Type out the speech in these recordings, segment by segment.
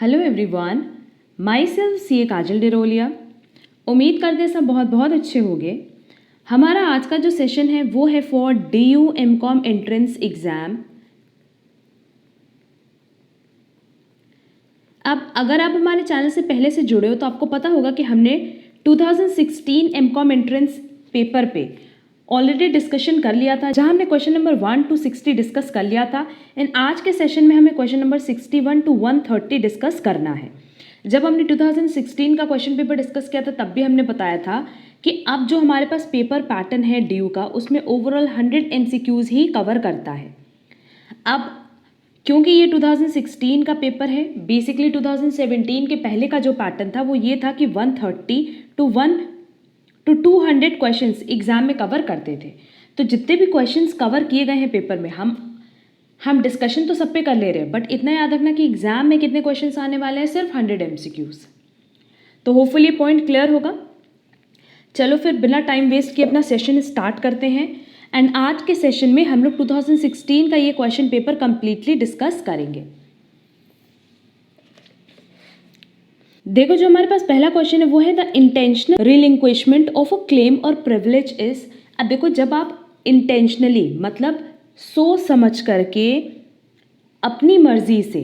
Hello everyone, my self CA काजल डिरोलिया। उम्मीद करते सब बहुत बहुत अच्छे होंगे। हमारा आज का जो सेशन है वो है for DU MCOM entrance exam. अब अगर आप हमारे चैनल से पहले से जुड़े हो तो आपको पता होगा कि हमने 2016 MCOM एंट्रेंस पेपर पे ऑलरेडी डिस्कशन कर लिया था, जहां हमने क्वेश्चन नंबर 1 to 60 डिस्कस कर लिया था। एंड आज के सेशन में हमें क्वेश्चन नंबर 61 to 130 डिस्कस करना है। जब हमने 2016 का क्वेश्चन पेपर डिस्कस किया था तब भी हमने बताया था कि अब जो हमारे पास पेपर पैटर्न है DU का, उसमें ओवरऑल 100 MCQs ही कवर करता है। अब क्योंकि ये 2016 का पेपर है, बेसिकली 2017 के पहले का जो पैटर्न था वो ये था कि 130 to 200 क्वेश्चंस एग्जाम में कवर करते थे। तो जितने भी क्वेश्चंस कवर किए गए हैं पेपर में, हम डिस्कशन तो सब पे कर ले रहे हैं, बट इतना याद रखना कि एग्जाम में कितने क्वेश्चंस आने वाले हैं, सिर्फ 100 MCQs। तो होपफुली पॉइंट क्लियर होगा। चलो फिर बिना टाइम वेस्ट किए अपना सेशन स्टार्ट करते हैं। एंड आज के सेशन में हम लोग 2016 का ये क्वेश्चन पेपर कंप्लीटली डिस्कस करेंगे। देखो, जो हमारे पास पहला क्वेश्चन है वो है the intentional relinquishment of a claim और प्रिविलेज इज। अब देखो, जब आप इंटेंशनली मतलब सोच समझ करके अपनी मर्जी से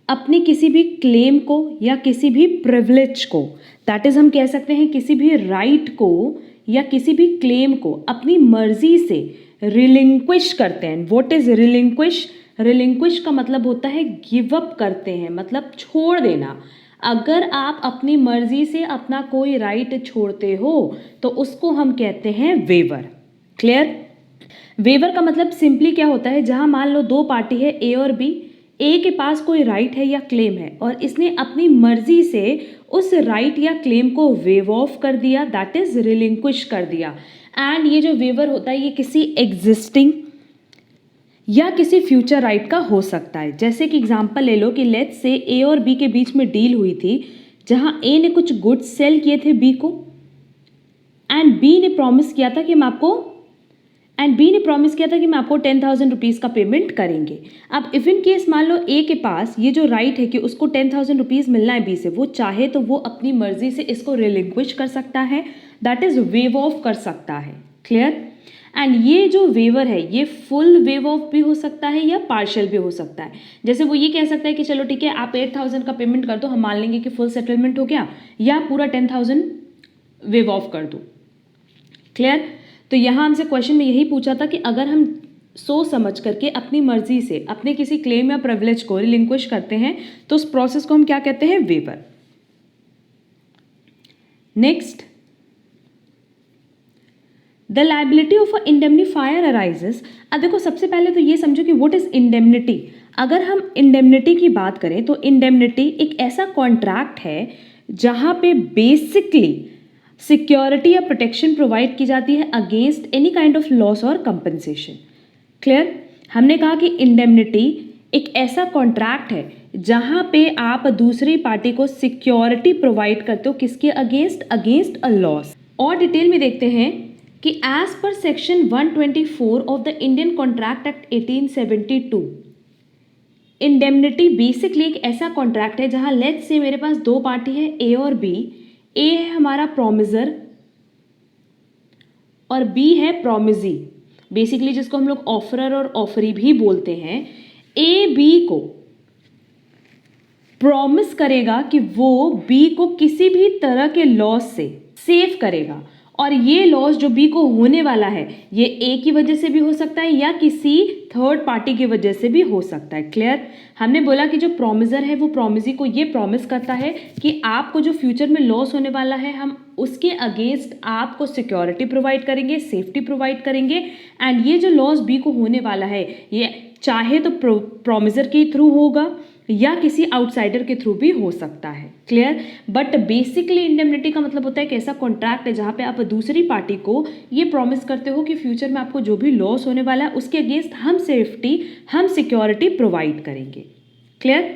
अपनी किसी भी क्लेम को या किसी भी प्रिविलेज को, दैट इज हम कह सकते हैं किसी भी राइट को या किसी भी क्लेम को अपनी मर्जी से रिलिंक्विश करते हैं। What is relinquish? रिलिंक्विश का मतलब होता है गिव अप करते हैं, मतलब छोड़ देना। अगर आप अपनी मर्जी से अपना कोई राइट छोड़ते हो तो उसको हम कहते हैं वेवर। क्लियर? वेवर का मतलब सिंपली क्या होता है, जहां मान लो दो पार्टी है A और B, A के पास कोई राइट है या क्लेम है और इसने अपनी मर्जी से उस राइट या क्लेम को वेव ऑफ कर दिया, दैट इज रिलिंक्विश कर दिया। एंड ये जो वेवर होता है ये किसी एग्जिस्टिंग या किसी फ्यूचर राइट का हो सकता है। जैसे कि एग्जांपल ले लो कि लेट्स से A और B के बीच में डील हुई थी, जहां A ने कुछ गुड्स सेल किए थे B को एंड B ने प्रॉमिस किया था कि मैं आपको 10,000 रुपीज़ का पेमेंट करेंगे। अब इफ इन केस मान लो A के पास ये जो राइट है कि उसको 10,000 रुपीज़ मिलना है B से, वो चाहे तो वो अपनी मर्जी से इसको रिलिंक्विश कर सकता है, दैट इज वेव ऑफ कर सकता है। क्लियर? एंड ये जो वेवर है ये फुल वेव ऑफ भी हो सकता है या पार्शियल भी हो सकता है। जैसे वो ये कह सकता है कि चलो ठीक है, आप 8,000 का पेमेंट कर दो, हम मान लेंगे कि फुल सेटलमेंट हो गया, या पूरा 10,000 वेव ऑफ कर दो। क्लियर? तो यहाँ हमसे क्वेश्चन में यही पूछा था कि अगर हम सोच समझ करके अपनी मर्जी से अपने किसी क्लेम या प्रिविलेज को रिलिंक्विश करते हैं तो उस प्रोसेस को हम क्या कहते हैं? Waiver. Next, the liability of a indemnifier arises. अब देखो, सबसे पहले तो ये समझो कि व्हाट इज इंडेमनिटी। अगर हम इंडेमनिटी की बात करें तो इंडेमनिटी एक ऐसा कॉन्ट्रैक्ट है जहां पे बेसिकली सिक्योरिटी या प्रोटेक्शन प्रोवाइड की जाती है against any kind of loss और कंपनसेशन। क्लियर? हमने कहा कि इंडेमनिटी एक ऐसा कॉन्ट्रैक्ट है जहां पे आप दूसरी पार्टी को सिक्योरिटी प्रोवाइड करते हो, किसके अगेंस्ट? Against a loss. और डिटेल में देखते हैं कि as per section 124 of the Indian contract act 1872, indemnity basically एक ऐसा कॉन्ट्रैक्ट है जहां लेट्स से मेरे पास दो पार्टी है A और B। A है हमारा प्रोमिजर और B है प्रोमिजी, बेसिकली जिसको हम लोग ऑफरर और ऑफरी भी बोलते हैं। A B को प्रॉमिस करेगा कि वो B को किसी भी तरह के लॉस से सेव करेगा, और ये लॉस जो B को होने वाला है ये A की वजह से भी हो सकता है या किसी थर्ड पार्टी की वजह से भी हो सकता है। क्लियर? हमने बोला कि जो प्रोमिजर है वो प्रोमिजी को ये प्रॉमिस करता है कि आपको जो फ्यूचर में लॉस होने वाला है हम उसके अगेंस्ट आपको सिक्योरिटी प्रोवाइड करेंगे, सेफ्टी प्रोवाइड करेंगे। एंड ये जो लॉस B को होने वाला है ये चाहे तो प्रोमिजर के थ्रू होगा या किसी आउटसाइडर के थ्रू भी हो सकता है। क्लियर? बट बेसिकली इंडेमनिटी का मतलब होता है कि ऐसा कॉन्ट्रैक्ट है जहां पे आप दूसरी पार्टी को ये प्रॉमिस करते हो कि फ्यूचर में आपको जो भी लॉस होने वाला है उसके अगेंस्ट हम सिक्योरिटी प्रोवाइड करेंगे। Clear?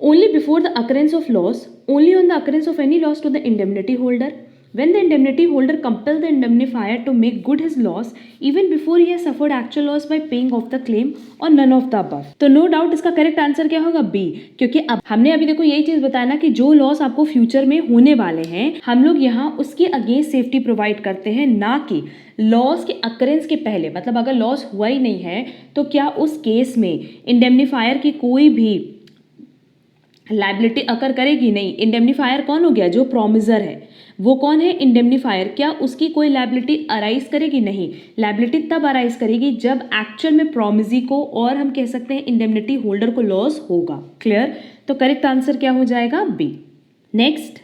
Only before the occurrence of loss, only on the occurrence of any loss to the indemnity holder, when the indemnity holder compel the indemnifier to make good his loss even before he has suffered actual loss by paying off the claim or none of the above। तो no doubt इसका correct answer क्या होगा B, क्योंकि अब हमने अभी देखो यही चीज बताया ना कि जो लॉस आपको फ्यूचर में होने वाले हैं हम लोग यहाँ उसके अगेंस्ट सेफ्टी प्रोवाइड करते हैं, ना कि लॉस के अकरेंस के पहले। मतलब अगर लॉस हुआ ही नहीं है तो क्या उस केस में इंडेमनीफायर की कोई भी लाइबिलिटी अकर करेगी? नहीं। इंडेमनीफायर कौन हो गया? जो प्रोमिजर है। वो कौन है? इंडेमनीफायर। क्या उसकी कोई लाइबिलिटी अराइज करेगी? नहीं। लाइबिलिटी तब अराइज करेगी जब एक्चुअल में प्रोमिजी को और हम कह सकते हैं इंडेमनिटी होल्डर को लॉस होगा। क्लियर? तो करेक्ट आंसर क्या हो जाएगा? B. Next,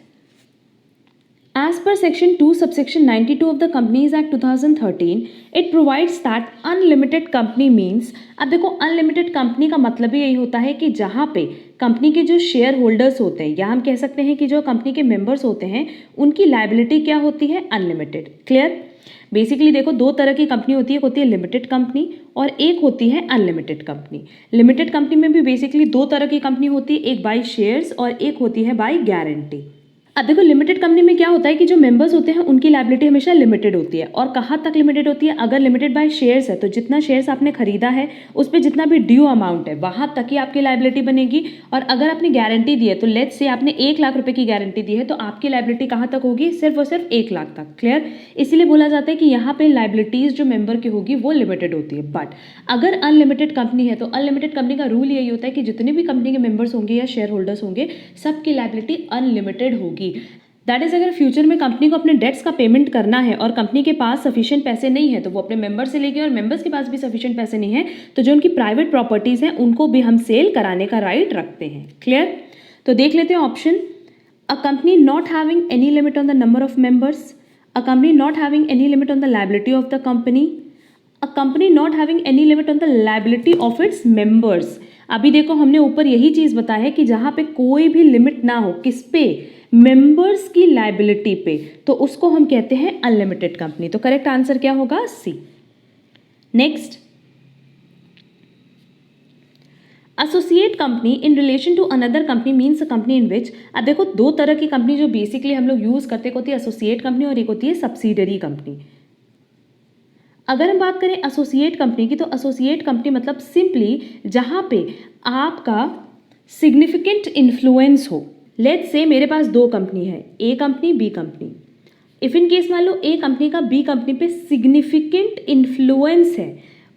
as per section 2 subsection 92 of the Companies Act 2013 it provides that unlimited company means, अब देखो अनलिमिटेड कंपनी का मतलब ही यही होता है कि जहाँ पे कंपनी के जो शेयर होल्डर्स होते हैं या हम कह सकते हैं कि जो कंपनी के मेंबर्स होते हैं उनकी लायबिलिटी क्या होती है? अनलिमिटेड। क्लियर? बेसिकली देखो दो तरह की कंपनी होती है, एक होती है लिमिटेड कंपनी और एक होती है अनलिमिटेड कंपनी। लिमिटेड कंपनी में भी बेसिकली दो तरह की कंपनी होती है, एक बाय शेयर्स और एक होती है बाय गारंटी। अब देखो लिमिटेड कंपनी में क्या होता है कि जो मेंबर्स होते हैं उनकी लायबिलिटी हमेशा लिमिटेड होती है। और कहाँ तक लिमिटेड होती है? अगर लिमिटेड बाय शेयर्स है तो जितना शेयर्स आपने खरीदा है उस पर जितना भी ड्यू अमाउंट है वहाँ तक ही आपकी लायबिलिटी बनेगी। और अगर आपने गारंटी दी है तो लेट्स से आपने 1 लाख रुपए की गारंटी दी है तो आपकी लायबिलिटी कहाँ तक होगी? सिर्फ और सिर्फ 1 लाख तक। क्लियर? इसीलिए बोला जाता है कि यहाँ पे लायबिलिटीज जो मेंबर की होगी वो लिमिटेड होती है। बट अगर अनलिमिटेड कंपनी है तो अनलिमिटेड कंपनी का रूल यही होता है कि जितने भी कंपनी के मेंबर्स होंगे या शेयर होल्डर्स होंगे सबकी लायबिलिटी अनलिमिटेड होगी। दैट इज अगर फ्यूचर में कंपनी को अपने डेट्स का पेमेंट करना है और कंपनी के पास सफिशिएंट पैसे नहीं है तो वो अपने मेंबर से लेके, और मेंबर्स के पास भी सफिशिएंट पैसे नहीं है तो जो उनकी प्राइवेट प्रॉपर्टीज हैं उनको भी हम सेल कराने का राइट रखते हैं। क्लियर? तो देख लेते हैं option. A company not having any limit on the number of members, a company not having any limit on the liability of the company, a company not having any limit on the liability of its members. अभी देखो हमने ऊपर यही चीज बताया है कि जहां पे कोई भी लिमिट ना हो, किस पे? मेंबर्स की लायबिलिटी पे, तो उसको हम कहते हैं अनलिमिटेड कंपनी। तो करेक्ट आंसर क्या होगा? C. Next, associate company in relation to another company means a company in which. अब देखो दो तरह की कंपनी जो बेसिकली हम लोग यूज करते हैं, होती है एसोसिएट कंपनी और एक होती है सब्सिडरी कंपनी। अगर हम बात करें एसोसिएट कंपनी की तो एसोसिएट कंपनी मतलब सिंपली जहां पे आपका सिग्निफिकेंट इन्फ्लुएंस हो। लेट्स से मेरे पास दो कंपनी है, A company B company. If in case मान लो ए कंपनी का बी कंपनी पे सिग्निफिकेंट इन्फ्लुएंस है।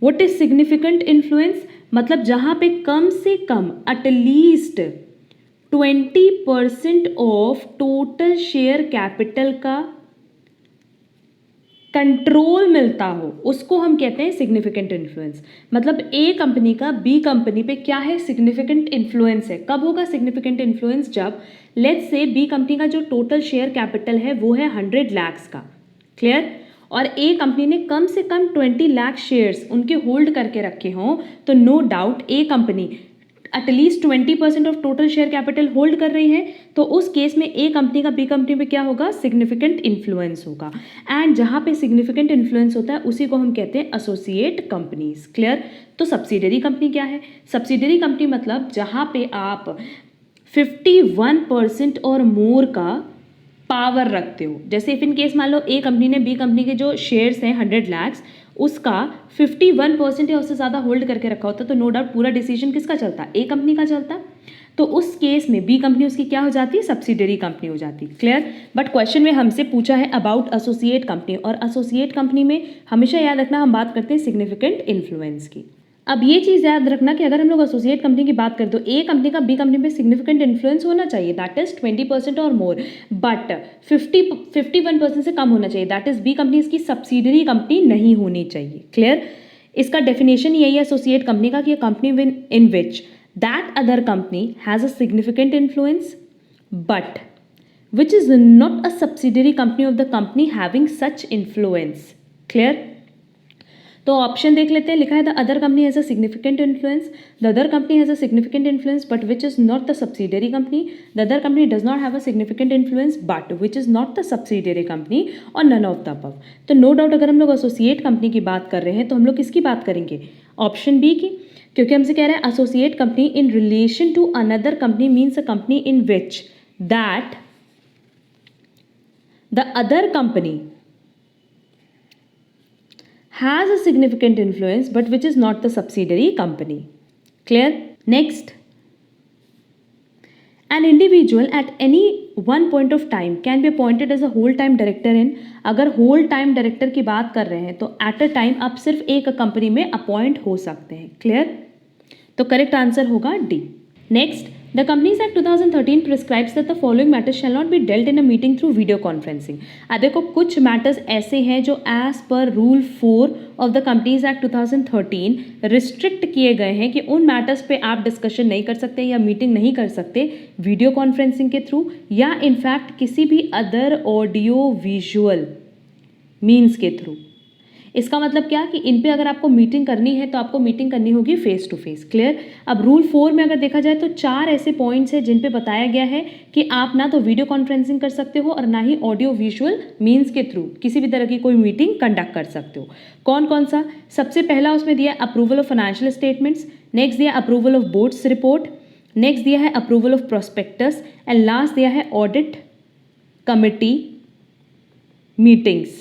What is significant influence? मतलब जहां पे कम से कम at least 20% of total share capital का कंट्रोल मिलता हो, उसको हम कहते हैं सिग्निफिकेंट इन्फ्लुएंस। मतलब ए कंपनी का बी कंपनी पे क्या है? सिग्निफिकेंट इन्फ्लुएंस है। कब होगा सिग्निफिकेंट इन्फ्लुएंस? जब लेट्स से बी कंपनी का जो टोटल शेयर कैपिटल है वो है 100 लाख का। क्लियर? और ए कंपनी ने कम से कम 20 लाख शेयर्स उनके होल्ड करके रखे हों तो no doubt A company at least 20% of total share capital hold कर रही है, तो उस केस में ए कंपनी का बी कंपनी पे क्या होगा? सिग्निफिकेंट इन्फ्लुएंस होगा। एंड जहां पे सिग्निफिकेंट इन्फ्लुएंस होता है उसी को हम कहते हैं एसोसिएट कंपनीज। क्लियर? तो सब्सिडरी कंपनी क्या है? सब्सिडरी कंपनी मतलब जहां पे आप 51% और मोर का पावर रखते हो। जैसे इफ इन केस मान लो ए कंपनी ने बी कंपनी के जो शेयर्स हैं 100 लाख उसका 51% या उससे ज़्यादा होल्ड करके रखा होता तो नो डाउट पूरा डिसीजन किसका चलता? ए कंपनी का चलता। तो उस केस में बी कंपनी उसकी क्या हो जाती है? सब्सिडरी कंपनी हो जाती। क्लियर? बट क्वेश्चन में हमसे पूछा है अबाउट एसोसिएट कंपनी, और एसोसिएट कंपनी में हमेशा याद रखना हम बात करते हैं सिग्निफिकेंट इन्फ्लुएंस की। अब ये चीज़ याद रखना कि अगर हम लोग एसोसिएट कंपनी की बात करें तो ए कंपनी का बी कंपनी पे सिग्निफिकेंट इन्फ्लुएंस होना चाहिए, दैट इज 20% और मोर, बट 51% से कम होना चाहिए, दैट इज बी कंपनी इसकी सब्सिडरी कंपनी नहीं होनी चाहिए। क्लियर? इसका डेफिनेशन यही है एसोसिएट कंपनी का कि company in which that other company has a significant influence but which is not a subsidiary company of the company having such influence. Clear? तो ऑप्शन देख लेते हैं। लिखा है the other company has a significant influence, the other company has a significant influence but which is not the subsidiary company, the other company does not have a significant influence but which is not the subsidiary company, और none of the above. तो no doubt अगर हम लोग associate company की बात कर रहे हैं तो हम लोग किसकी बात करेंगे? ऑप्शन बी की, क्योंकि हमसे कह रहा है associate company in relation to another company means a company in which that the other company has a significant influence but which is not the subsidiary company. Clear? Next, an individual at any one point of time can be appointed as a whole time director in, अगर whole time director की बात कर रहे हैं तो at a time आप सिर्फ एक कंपनी में अपॉइंट हो सकते हैं. Clear? तो करेक्ट आंसर होगा D. Next, the companies act 2013 prescribes that the following matters shall not be dealt in a meeting through video conferencing. अब देखो कुछ मैटर्स ऐसे हैं जो as per rule 4 of the companies act 2013 restrict किए गए हैं कि उन मैटर्स पे आप डिस्कशन नहीं कर सकते या मीटिंग नहीं कर सकते वीडियो कॉन्फ्रेंसिंग के थ्रू या इनफैक्ट किसी भी अदर ऑडियो विजुअल मीन्स के थ्रू. इसका मतलब क्या कि इन पे अगर आपको मीटिंग करनी है तो आपको मीटिंग करनी होगी फेस टू फेस. क्लियर? अब रूल 4 में अगर देखा जाए तो 4 ऐसे पॉइंट्स हैं जिन पे बताया गया है कि आप ना तो वीडियो कॉन्फ्रेंसिंग कर सकते हो और ना ही ऑडियो विजुअल मीन्स के थ्रू किसी भी तरह की कोई मीटिंग कंडक्ट कर सकते हो. कौन कौन सा? सबसे पहला उसमें दिया approval of financial statements, next दिया approval of board's report, next दिया है approval of prospectus and last दिया है ऑडिट कमिटी मीटिंग्स.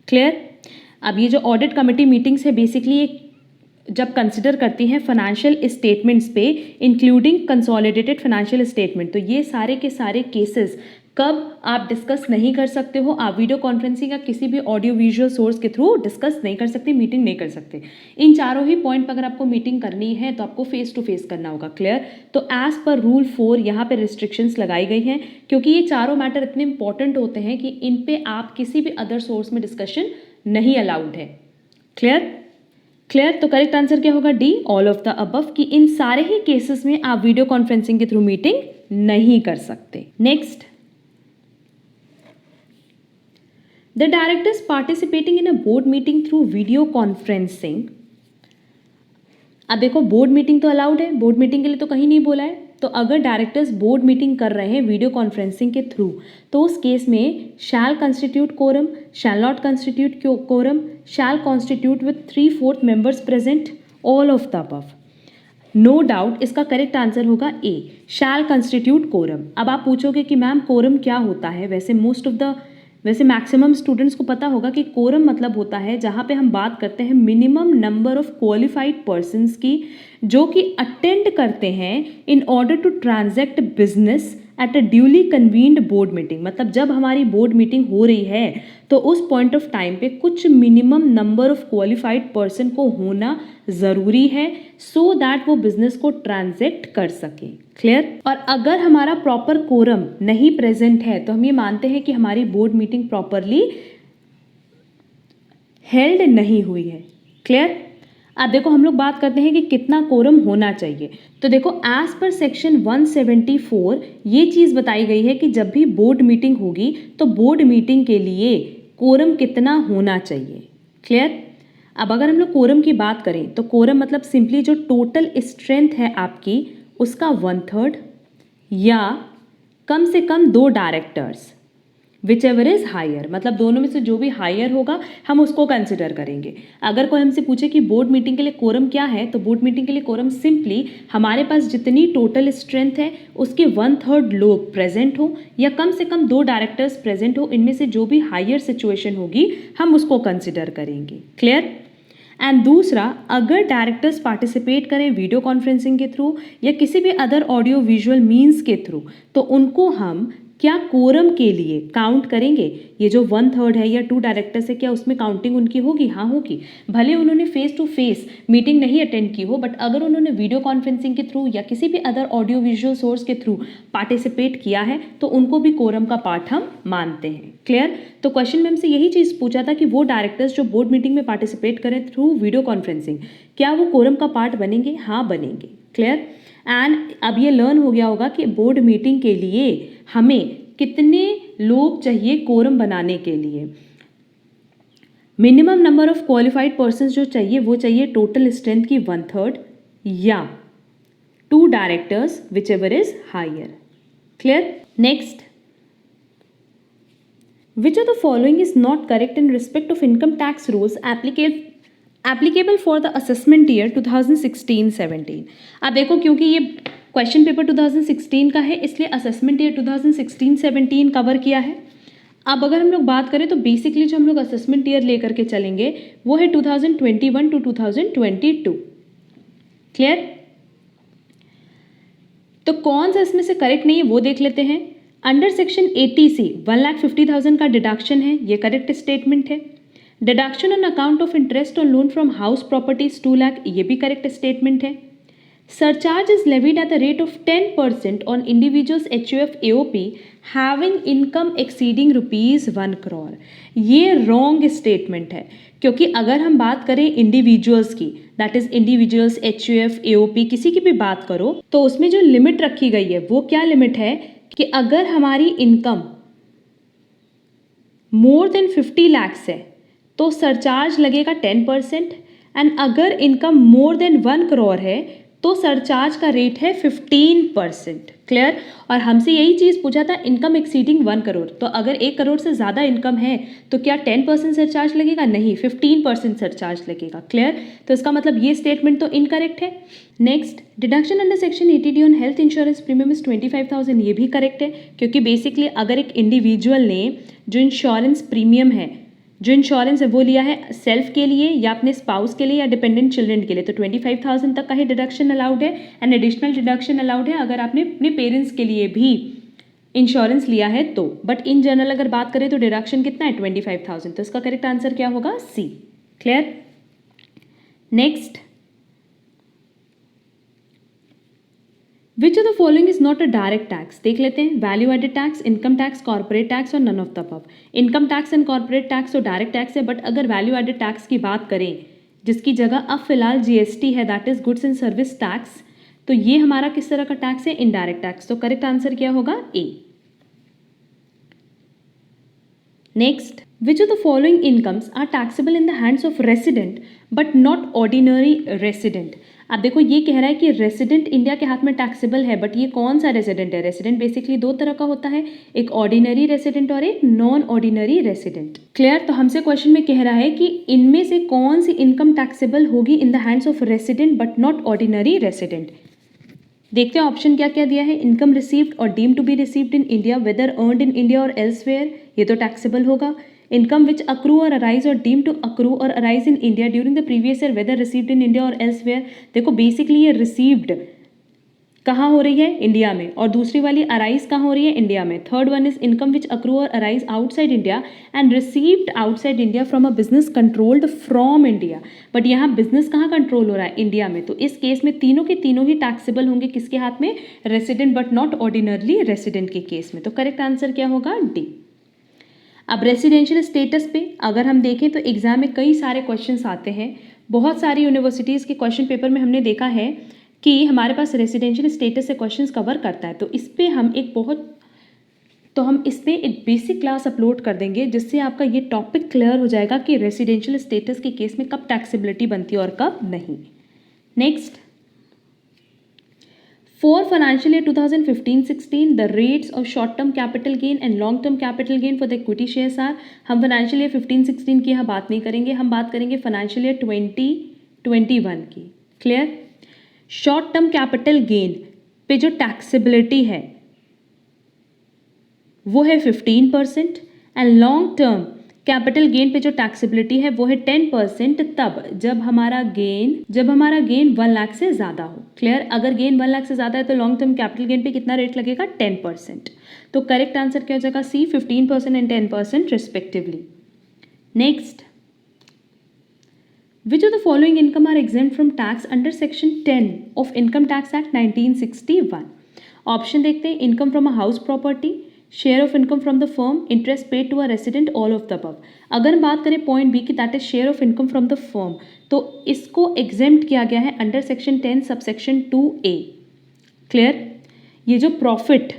क्लियर? अब ये जो ऑडिट कमेटी मीटिंग्स है बेसिकली ये जब कंसिडर करती हैं फाइनेंशियल स्टेटमेंट्स पे इंक्लूडिंग कंसोलिडेटेड फाइनेंशियल स्टेटमेंट, तो ये सारे के सारे केसेस कब आप डिस्कस नहीं कर सकते हो, आप वीडियो कॉन्फ्रेंसिंग या किसी भी ऑडियो विजुअल सोर्स के थ्रू डिस्कस नहीं कर सकते, मीटिंग नहीं कर सकते. इन चारों ही पॉइंट पर अगर आपको मीटिंग करनी है तो आपको फेस टू फेस करना होगा. क्लियर? तो एज पर रूल 4 यहाँ पे रिस्ट्रिक्शंस लगाई गई हैं क्योंकि ये चारों मैटर इतने इंपॉर्टेंट होते हैं कि इन पे आप किसी भी अदर सोर्स में डिस्कशन नहीं अलाउड है. क्लियर? क्लियर? तो करेक्ट आंसर क्या होगा? D, all of the above, कि इन सारे ही केसेस में आप वीडियो कॉन्फ्रेंसिंग के थ्रू मीटिंग नहीं कर सकते. Next, the directors participating in a board meeting through video conferencing. अब देखो बोर्ड मीटिंग तो अलाउड है, बोर्ड मीटिंग के लिए तो कहीं नहीं बोला है. तो अगर डायरेक्टर्स बोर्ड मीटिंग कर रहे हैं वीडियो कॉन्फ्रेंसिंग के थ्रू तो उस केस में shall constitute quorum, shall not constitute quorum, shall constitute with 3/4 members present, all of the above. No doubt इसका करेक्ट आंसर होगा ए, शैल कंस्टिट्यूट कोरम. अब आप पूछोगे कि मैम कोरम क्या होता है? वैसे मैक्सिमम स्टूडेंट्स को पता होगा कि कोरम मतलब होता है जहाँ पे हम बात करते हैं minimum number of qualified persons की जो कि अटेंड करते हैं in order to transact business at a duly convened board meeting. मतलब जब हमारी बोर्ड मीटिंग हो रही है तो उस पॉइंट ऑफ टाइम पे कुछ minimum number of qualified person को होना ज़रूरी है सो दैट वो बिजनेस को ट्रांजैक्ट कर सके. क्लियर? और अगर हमारा प्रॉपर कोरम नहीं प्रेजेंट है तो हम ये मानते हैं कि हमारी बोर्ड मीटिंग प्रॉपरली हेल्ड नहीं हुई है. क्लियर? अब देखो हम लोग बात करते हैं कि कितना कोरम होना चाहिए. तो देखो एज पर सेक्शन 174 ये चीज़ बताई गई है कि जब भी बोर्ड मीटिंग होगी तो बोर्ड मीटिंग के लिए कोरम कितना होना चाहिए. क्लियर? अब अगर हम लोग कोरम की बात करें तो कोरम मतलब सिंपली जो टोटल स्ट्रेंथ है आपकी उसका 1/3 या कम से कम 2 directors, whichever is higher, मतलब दोनों में से जो भी हायर होगा हम उसको कंसिडर करेंगे. अगर कोई हमसे पूछे कि बोर्ड मीटिंग के लिए कोरम क्या है तो बोर्ड मीटिंग के लिए कोरम सिंपली हमारे पास जितनी टोटल स्ट्रेंथ है उसके 1/3 लोग प्रेजेंट हो या कम से कम 2 डायरेक्टर्स प्रेजेंट हो, इनमें से जो भी हायर सिचुएशन होगी हम उसको कंसिडर करेंगे. क्लियर? एंड दूसरा, अगर डायरेक्टर्स पार्टिसिपेट करें वीडियो कॉन्फ्रेंसिंग के थ्रू या किसी भी अदर ऑडियो विजुअल मीन्स के थ्रू तो उनको हम क्या कोरम के लिए काउंट करेंगे? ये जो 1/3 है या 2 डायरेक्टर्स है क्या उसमें काउंटिंग उनकी होगी? हाँ होगी. भले उन्होंने फेस टू फेस मीटिंग नहीं अटेंड की हो बट अगर उन्होंने वीडियो कॉन्फ्रेंसिंग के थ्रू या किसी भी अदर ऑडियो विजुअल सोर्स के थ्रू पार्टिसिपेट किया है तो उनको भी कोरम का पार्ट हम मानते हैं. क्लियर? तो क्वेश्चन में हमसे यही चीज़ पूछा था कि वो डायरेक्टर्स जो बोर्ड मीटिंग में पार्टिसिपेट करें थ्रू वीडियो कॉन्फ्रेंसिंग क्या वो कोरम का पार्ट बनेंगे? हाँ बनेंगे. क्लियर? एंड अब ये लर्न हो गया होगा कि बोर्ड मीटिंग के लिए हमें कितने लोग चाहिए कोरम बनाने के लिए. Minimum number of qualified persons जो चाहिए वो चाहिए टोटल स्ट्रेंथ की 1/3 या 2 directors whichever is higher. Clear? Next, which of the following is not correct in respect of income tax rules applicable for the assessment year 2016-17. अब देखो क्योंकि ये क्वेश्चन पेपर 2016 का है, इसलिए असेसमेंट ईयर 2016-17 कवर किया है। अब अगर हम लोग बात करें तो बेसिकली जो हम लोग असेसमेंट ईयर लेकर के चलेंगे वो है 2021 to 2022। क्लियर? तो कौन सा इसमें से करेक्ट नहीं है वो देख लेते हैं। अंडर सेक्शन 80C 1,50,000 का डिडक्शन है, ये करेक्ट स्टेटमेंट है। Deduction on account of interest on loan from house properties 2 lakh, ये भी करेक्ट स्टेटमेंट है। Surcharge is levied at the rate of 10% on individuals HUF AOP having income exceeding rupees 1 crore। ये wrong statement है, क्योंकि अगर हम बात करें इंडिविजुअल्स की, that is individuals HUF AOP किसी की भी बात करो, तो उसमें जो लिमिट रखी गई है वो क्या लिमिट है कि अगर हमारी इनकम मोर देन 50 lakhs है तो सरचार्ज लगेगा 10%, एंड अगर इनकम मोर देन 1 crore है तो सरचार्ज का रेट है 15%। क्लियर? और हमसे यही चीज़ पूछा था इनकम एक्सीडिंग 1 करोड़, तो अगर 1 करोड़ से ज़्यादा इनकम है तो क्या 10% सरचार्ज लगेगा? नहीं, 15% सरचार्ज लगेगा। क्लियर? तो इसका मतलब ये स्टेटमेंट तो इनकरेक्ट है। Next, deduction under section 80D on health insurance premium is 25,000, ये भी करेक्ट है, क्योंकि बेसिकली अगर एक इंडिविजुअल ने जो इंश्योरेंस प्रीमियम है, जो इंश्योरेंस है वो लिया है सेल्फ के लिए या अपने स्पाउस के लिए या डिपेंडेंट चिल्ड्रन के लिए, तो 25,000 तक का ही डिडक्शन अलाउड है, एंड एडिशनल डिडक्शन अलाउड है अगर आपने अपने पेरेंट्स के लिए भी इंश्योरेंस लिया है तो। बट इन जनरल अगर बात करें तो डिडक्शन कितना है? 25,000। तो इसका करेक्ट आंसर क्या होगा? C. Clear? Next, which of the following is not a direct tax? देख लेते हैं। Value added tax, income tax, corporate tax और none of the above. Income tax and corporate tax तो डायरेक्ट टैक्स है, but अगर value added tax की बात करें जिसकी जगह अब फिलहाल GST है, that is goods and service tax, तो ये हमारा किस तरह का टैक्स है? Indirect tax. तो करेक्ट आंसर क्या होगा? A. Next, which of the following incomes are taxable in the hands of resident but not ordinary resident? अब देखो ये कह रहा है कि रेसिडेंट इंडिया के हाथ में टैक्सेबल है, बट ये कौन सा रेसिडेंट है? रेसिडेंट बेसिकली दो तरह का होता है, एक ऑर्डिनरी रेसिडेंट और एक नॉन ऑर्डिनरी रेसिडेंट। क्लियर? तो हमसे क्वेश्चन में कह रहा है कि इनमें से कौन सी इनकम टैक्सेबल होगी in the hands of resident but not ordinary resident. देखते हैं ऑप्शन क्या क्या दिया है। इनकम रिसीव्ड और deem to be received in India whether earned in India और एल्सवेयर, ये तो टैक्सेबल होगा। इनकम विच अक्रू और अराइज और डीम टू अक्रू और arise in India during the previous year whether received in India और elsewhere, देखो basically ये रिसीव्ड कहाँ हो रही है? इंडिया में, और दूसरी वाली अराइज कहाँ हो रही है? इंडिया में। Third one is income which accrue और arise outside India and received outside India from a business controlled from India, but यहाँ बिजनेस कहाँ कंट्रोल हो रहा है? इंडिया में। तो इस केस में तीनों के तीनों ही टैक्सेबल होंगे, किसके हाथ में? Resident but not ordinarily resident के केस में। तो करेक्ट आंसर क्या होगा? डी। अब रेसिडेंशियल स्टेटस पे अगर हम देखें तो एग्जाम में कई सारे क्वेश्चंस आते हैं। बहुत सारी यूनिवर्सिटीज़ के क्वेश्चन पेपर में हमने देखा है कि हमारे पास रेसिडेंशियल स्टेटस से क्वेश्चंस कवर करता है, तो इस पे हम इस पे एक बेसिक क्लास अपलोड कर देंगे, जिससे आपका ये टॉपिक क्लियर हो जाएगा कि रेसिडेंशियल स्टेटस के केस में कब टैक्सेबिलिटी बनती है और कब नहीं। Next, For financial year 2015-16, the rates of short-term capital gain and long-term capital gain for the equity shares are, हम financial year 15-16 की यहाँ बात नहीं करेंगे, हम बात करेंगे financial year 2021 की। Clear? Short term capital gain पे जो टैक्सेबिलिटी है वो है 15%, and long term capital gain पे जो टैक्सेबिलिटी है वो है 10%, तब जब हमारा गेन 1 लाख से ज़्यादा हो। क्लियर? अगर गेन 1 लाख से ज़्यादा है तो लॉन्ग टर्म कैपिटल गेन पे कितना रेट लगेगा? 10%। तो करेक्ट आंसर क्या हो जाएगा? C, 15% and 10% respectively. Next, which of the following income are exempt from tax under section 10 of income tax act 1961? Option देखते हैं। Income from a house property, share of income from the firm, interest paid to a resident, all of the above. अगर हम बात करें point B की, that is share of income from the firm, तो इसको exempt किया गया है under section 10 subsection 2A। Clear? ये जो प्रॉफिट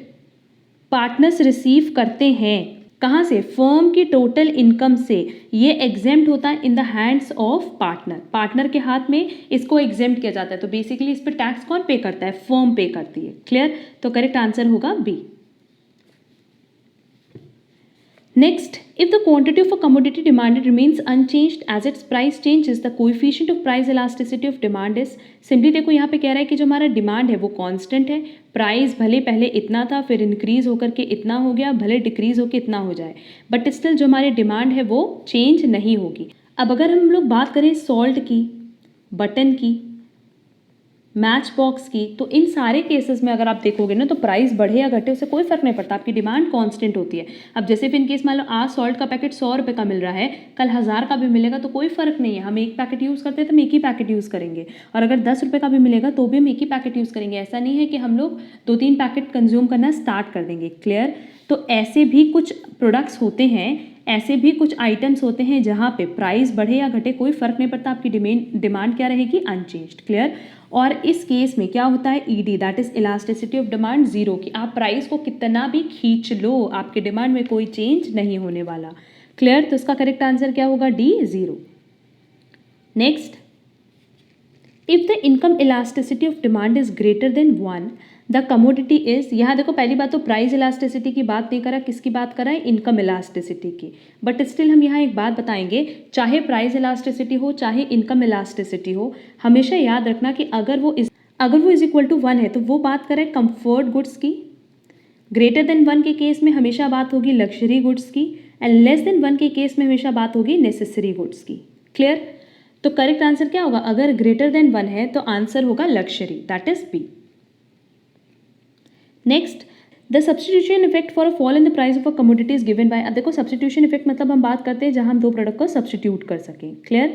पार्टनर्स रिसीव करते हैं कहाँ से? फर्म की टोटल इनकम से, ये एग्जेम्प्ट होता है इन द हैंड्स ऑफ पार्टनर के हाथ में इसको एग्जेम्प्ट किया जाता है। तो बेसिकली इस पर टैक्स कौन पे करता है? फर्म पे करती है। क्लियर? तो करेक्ट आंसर होगा B. Next, if the quantity of a commodity demanded remains unchanged as its price changes, the coefficient of price elasticity of demand is simply देखो यहाँ पे कह रहा है कि जो हमारा डिमांड है वो कांस्टेंट है, प्राइस भले पहले इतना था फिर इंक्रीज होकर के इतना हो गया, भले डिक्रीज होकर इतना हो जाए, बट स्टिल जो हमारी डिमांड है वो चेंज नहीं होगी। अब अगर हम लोग बात करें सॉल्ट की, बटन की, मैच बॉक्स की, तो इन सारे केसेस में अगर आप देखोगे ना तो प्राइस बढ़े या घटे उससे कोई फर्क नहीं पड़ता, आपकी डिमांड कांस्टेंट होती है। अब जैसे इन केस मान लो आज सॉल्ट का पैकेट 100 रुपये का मिल रहा है, कल 1000 का भी मिलेगा तो कोई फर्क नहीं है, हम एक पैकेट यूज़ करते हैं तो हम एक ही पैकेट यूज़ करेंगे, और अगर 10 रुपये का भी मिलेगा तो भी हम एक ही पैकेट यूज़ करेंगे। ऐसा नहीं है कि हम लोग 2-3 पैकेट कंज्यूम करना स्टार्ट कर देंगे। क्लियर? तो ऐसे भी कुछ प्रोडक्ट्स होते हैं, ऐसे भी कुछ आइटम्स होते हैं जहाँ पे प्राइस बढ़े या घटे कोई फर्क नहीं पड़ता, आपकी डिमांड क्या रहेगी? अनचेंज्ड। क्लियर? और इस केस में क्या होता है? ED, that is elasticity of demand zero, कि आप प्राइस को कितना भी खींच लो आपकी डिमांड में कोई चेंज नहीं होने वाला। क्लियर? तो इसका करेक्ट आंसर क्या होगा? D, zero. Next, if the income elasticity of demand is greater than 1, the commodity is, यहाँ देखो पहली बात तो प्राइस इलास्टिसिटी की बात नहीं करा, किसकी बात करा है? इनकम इलास्टिसिटी की। बट स्टिल हम यहाँ एक बात बताएंगे, चाहे प्राइस इलास्टिसिटी हो चाहे इनकम इलास्टिसिटी हो, हमेशा याद रखना कि अगर वो इज इक्वल टू 1 है तो वो बात करें कंफर्ट गुड्स की, ग्रेटर देन 1 के केस में हमेशा बात होगी लग्जरी गुड्स की, एंड लेस देन 1 के केस में हमेशा बात होगी नेसेसरी गुड्स की। क्लियर? तो करेक्ट आंसर क्या होगा? अगर ग्रेटर देन 1 है तो आंसर होगा luxury, that is B. Next, the substitution effect for a fall in the price of a commodity is given by, अब देखो सब्सटीट्यूशन इफेक्ट मतलब हम बात करते हैं जहां हम दो प्रोडक्ट को सब्सटीट्यूट कर सकें। क्लियर?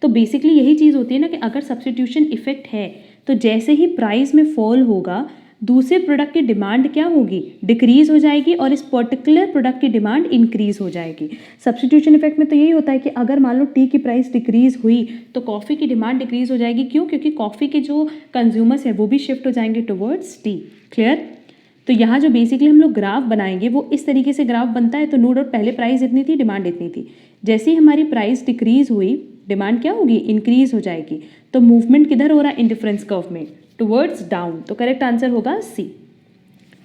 तो बेसिकली यही चीज़ होती है ना कि अगर सब्सटीट्यूशन इफेक्ट है तो जैसे ही प्राइस में फॉल होगा दूसरे प्रोडक्ट की डिमांड क्या होगी? डिक्रीज हो जाएगी, और इस पर्टिकुलर प्रोडक्ट की डिमांड इंक्रीज हो जाएगी। सब्सटीट्यूशन इफेक्ट में तो यही होता है कि अगर मान लो टी की प्राइस डिक्रीज हुई तो कॉफ़ी की डिमांड डिक्रीज हो जाएगी। क्यों? क्योंकि कॉफ़ी के जो कंज्यूमर्स हैं वो भी शिफ्ट हो जाएंगे टुवर्ड्स टी। क्लियर? तो यहाँ जो बेसिकली हम लोग ग्राफ बनाएंगे वो इस तरीके से ग्राफ बनता है। तो नो डाउट पहले प्राइस इतनी थी, डिमांड इतनी थी, जैसे ही हमारी प्राइस डिक्रीज हुई डिमांड क्या होगी? इंक्रीज हो जाएगी। तो मूवमेंट किधर हो रहा है? इंडिफरेंस कर्व में, टुवर्ड्स डाउन। तो करेक्ट आंसर होगा C.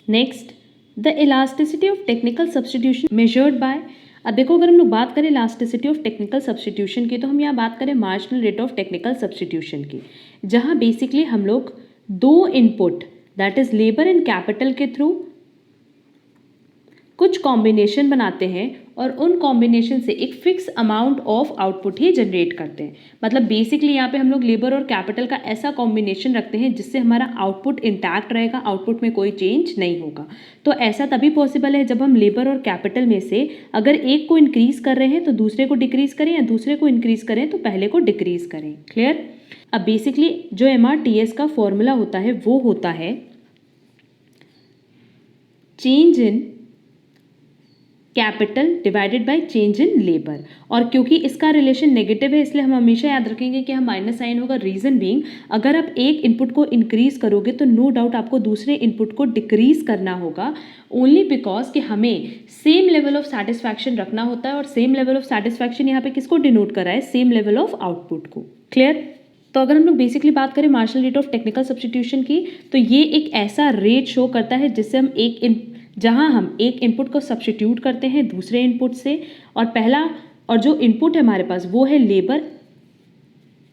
Next, the elasticity of technical substitution measured by, अब देखो अगर हम लोग बात करें इलास्टिसिटी ऑफ टेक्निकल सब्सटीट्यूशन की तो हम यहाँ बात करें marginal rate of technical substitution की, जहाँ बेसिकली हम लोग दो input that is labour and capital के थ्रू कुछ कॉम्बिनेशन बनाते हैं और उन कॉम्बिनेशन से एक fix amount of output he generate करते हैं। मतलब बेसिकली यहाँ पे हम लोग लेबर और कैपिटल का ऐसा कॉम्बिनेशन रखते हैं जिससे हमारा आउटपुट इंटैक्ट रहेगा, आउटपुट में कोई चेंज नहीं होगा। तो ऐसा तभी पॉसिबल है जब हम लेबर और कैपिटल में से अगर एक को इंक्रीज कर रहे हैं तो दूसरे को डिक्रीज करें, या दूसरे को इंक्रीज करें तो पहले को डिक्रीज करें। क्लियर? अब बेसिकली जो MRTS का फॉर्मूला होता है वो होता है change in capital divided by change in labour, और क्योंकि इसका रिलेशन नेगेटिव है इसलिए हम हमेशा याद रखेंगे कि हम माइनस साइन होगा। रीजन बीइंग, अगर आप एक इनपुट को इंक्रीज करोगे तो नो डाउट आपको दूसरे इनपुट को डिक्रीज करना होगा, ओनली बिकॉज कि हमें सेम लेवल ऑफ सेटिस्फैक्शन रखना होता है, और सेम लेवल ऑफ सेटिस्फैक्शन यहाँ पे किसको डिनोट करा है? सेम लेवल ऑफ आउटपुट को। क्लियर? तो अगर हम लोग बेसिकली बात करें marginal rate of technical substitution की तो ये एक ऐसा रेट शो करता है जिससे हम जहां हम एक इनपुट को सब्सटीट्यूट करते हैं दूसरे इनपुट से, और जो इनपुट है हमारे पास वो है labour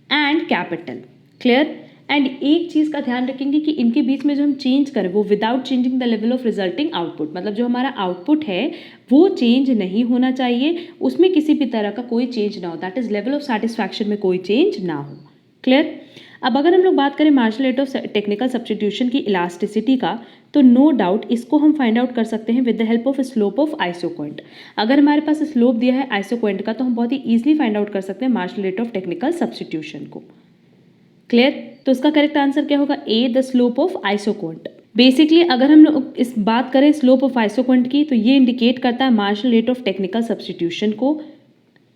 and capital. Clear? And एक चीज़ का ध्यान रखेंगे कि इनके बीच में जो हम चेंज करें वो without changing the level of resulting output, मतलब जो हमारा आउटपुट है वो चेंज नहीं होना चाहिए, उसमें किसी भी तरह का कोई चेंज ना हो, that is level of satisfaction में कोई चेंज ना हो। क्लियर? अब अगर हम लोग बात करें marginal rate of technical substitution की इलास्टिसिटी का तो नो डाउट इसको हम फाइंड आउट कर सकते हैं with the help of slope of isoquant. अगर हमारे पास स्लोप दिया है आइसोक्वेंट का तो हम बहुत ही ईजिली फाइंड आउट कर सकते हैं marginal rate of technical substitution को। क्लियर? तो इसका करेक्ट आंसर क्या होगा? A, the slope of isoquant. Basically अगर हम लोग इस बात करें स्लोप ऑफ आइसोक्वेंट की तो ये इंडिकेट करता है marginal rate of technical substitution को,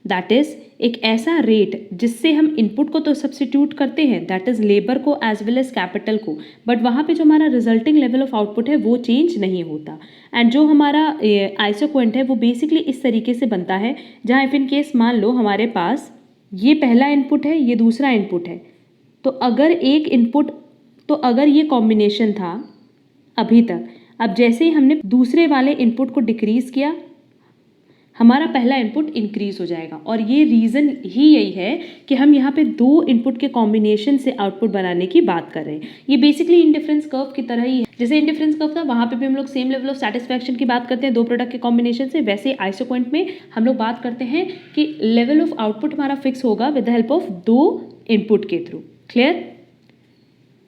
दैट इज एक ऐसा रेट जिससे हम इनपुट को तो सब्सटीट्यूट करते हैं, दैट इज लेबर को एज वेल एज कैपिटल को, बट वहाँ पे जो हमारा रिजल्टिंग लेवल ऑफ आउटपुट है वो चेंज नहीं होता। एंड जो हमारा आइसोक्वेंट है वो बेसिकली इस तरीके से बनता है जहाँ इफ इन केस मान लो हमारे पास ये पहला इनपुट है ये दूसरा इनपुट है, तो अगर ये कॉम्बिनेशन था अभी तक, अब जैसे ही हमने दूसरे वाले इनपुट को डिक्रीज किया हमारा पहला इनपुट इंक्रीज हो जाएगा। और ये रीज़न ही यही है कि हम यहाँ पे दो इनपुट के कॉम्बिनेशन से आउटपुट बनाने की बात कर रहे हैं। ये बेसिकली इंडिफरेंस कर्व की तरह ही है। जैसे इंडिफरेंस कर्व था वहाँ पे भी हम लोग सेम लेवल ऑफ सेटिस्फैक्शन की बात करते हैं दो प्रोडक्ट के कॉम्बिनेशन से, वैसे आइसोक्वेंट में हम लोग बात करते हैं कि लेवल ऑफ आउटपुट हमारा फिक्स होगा विद द हेल्प ऑफ दो इनपुट के थ्रू। क्लियर?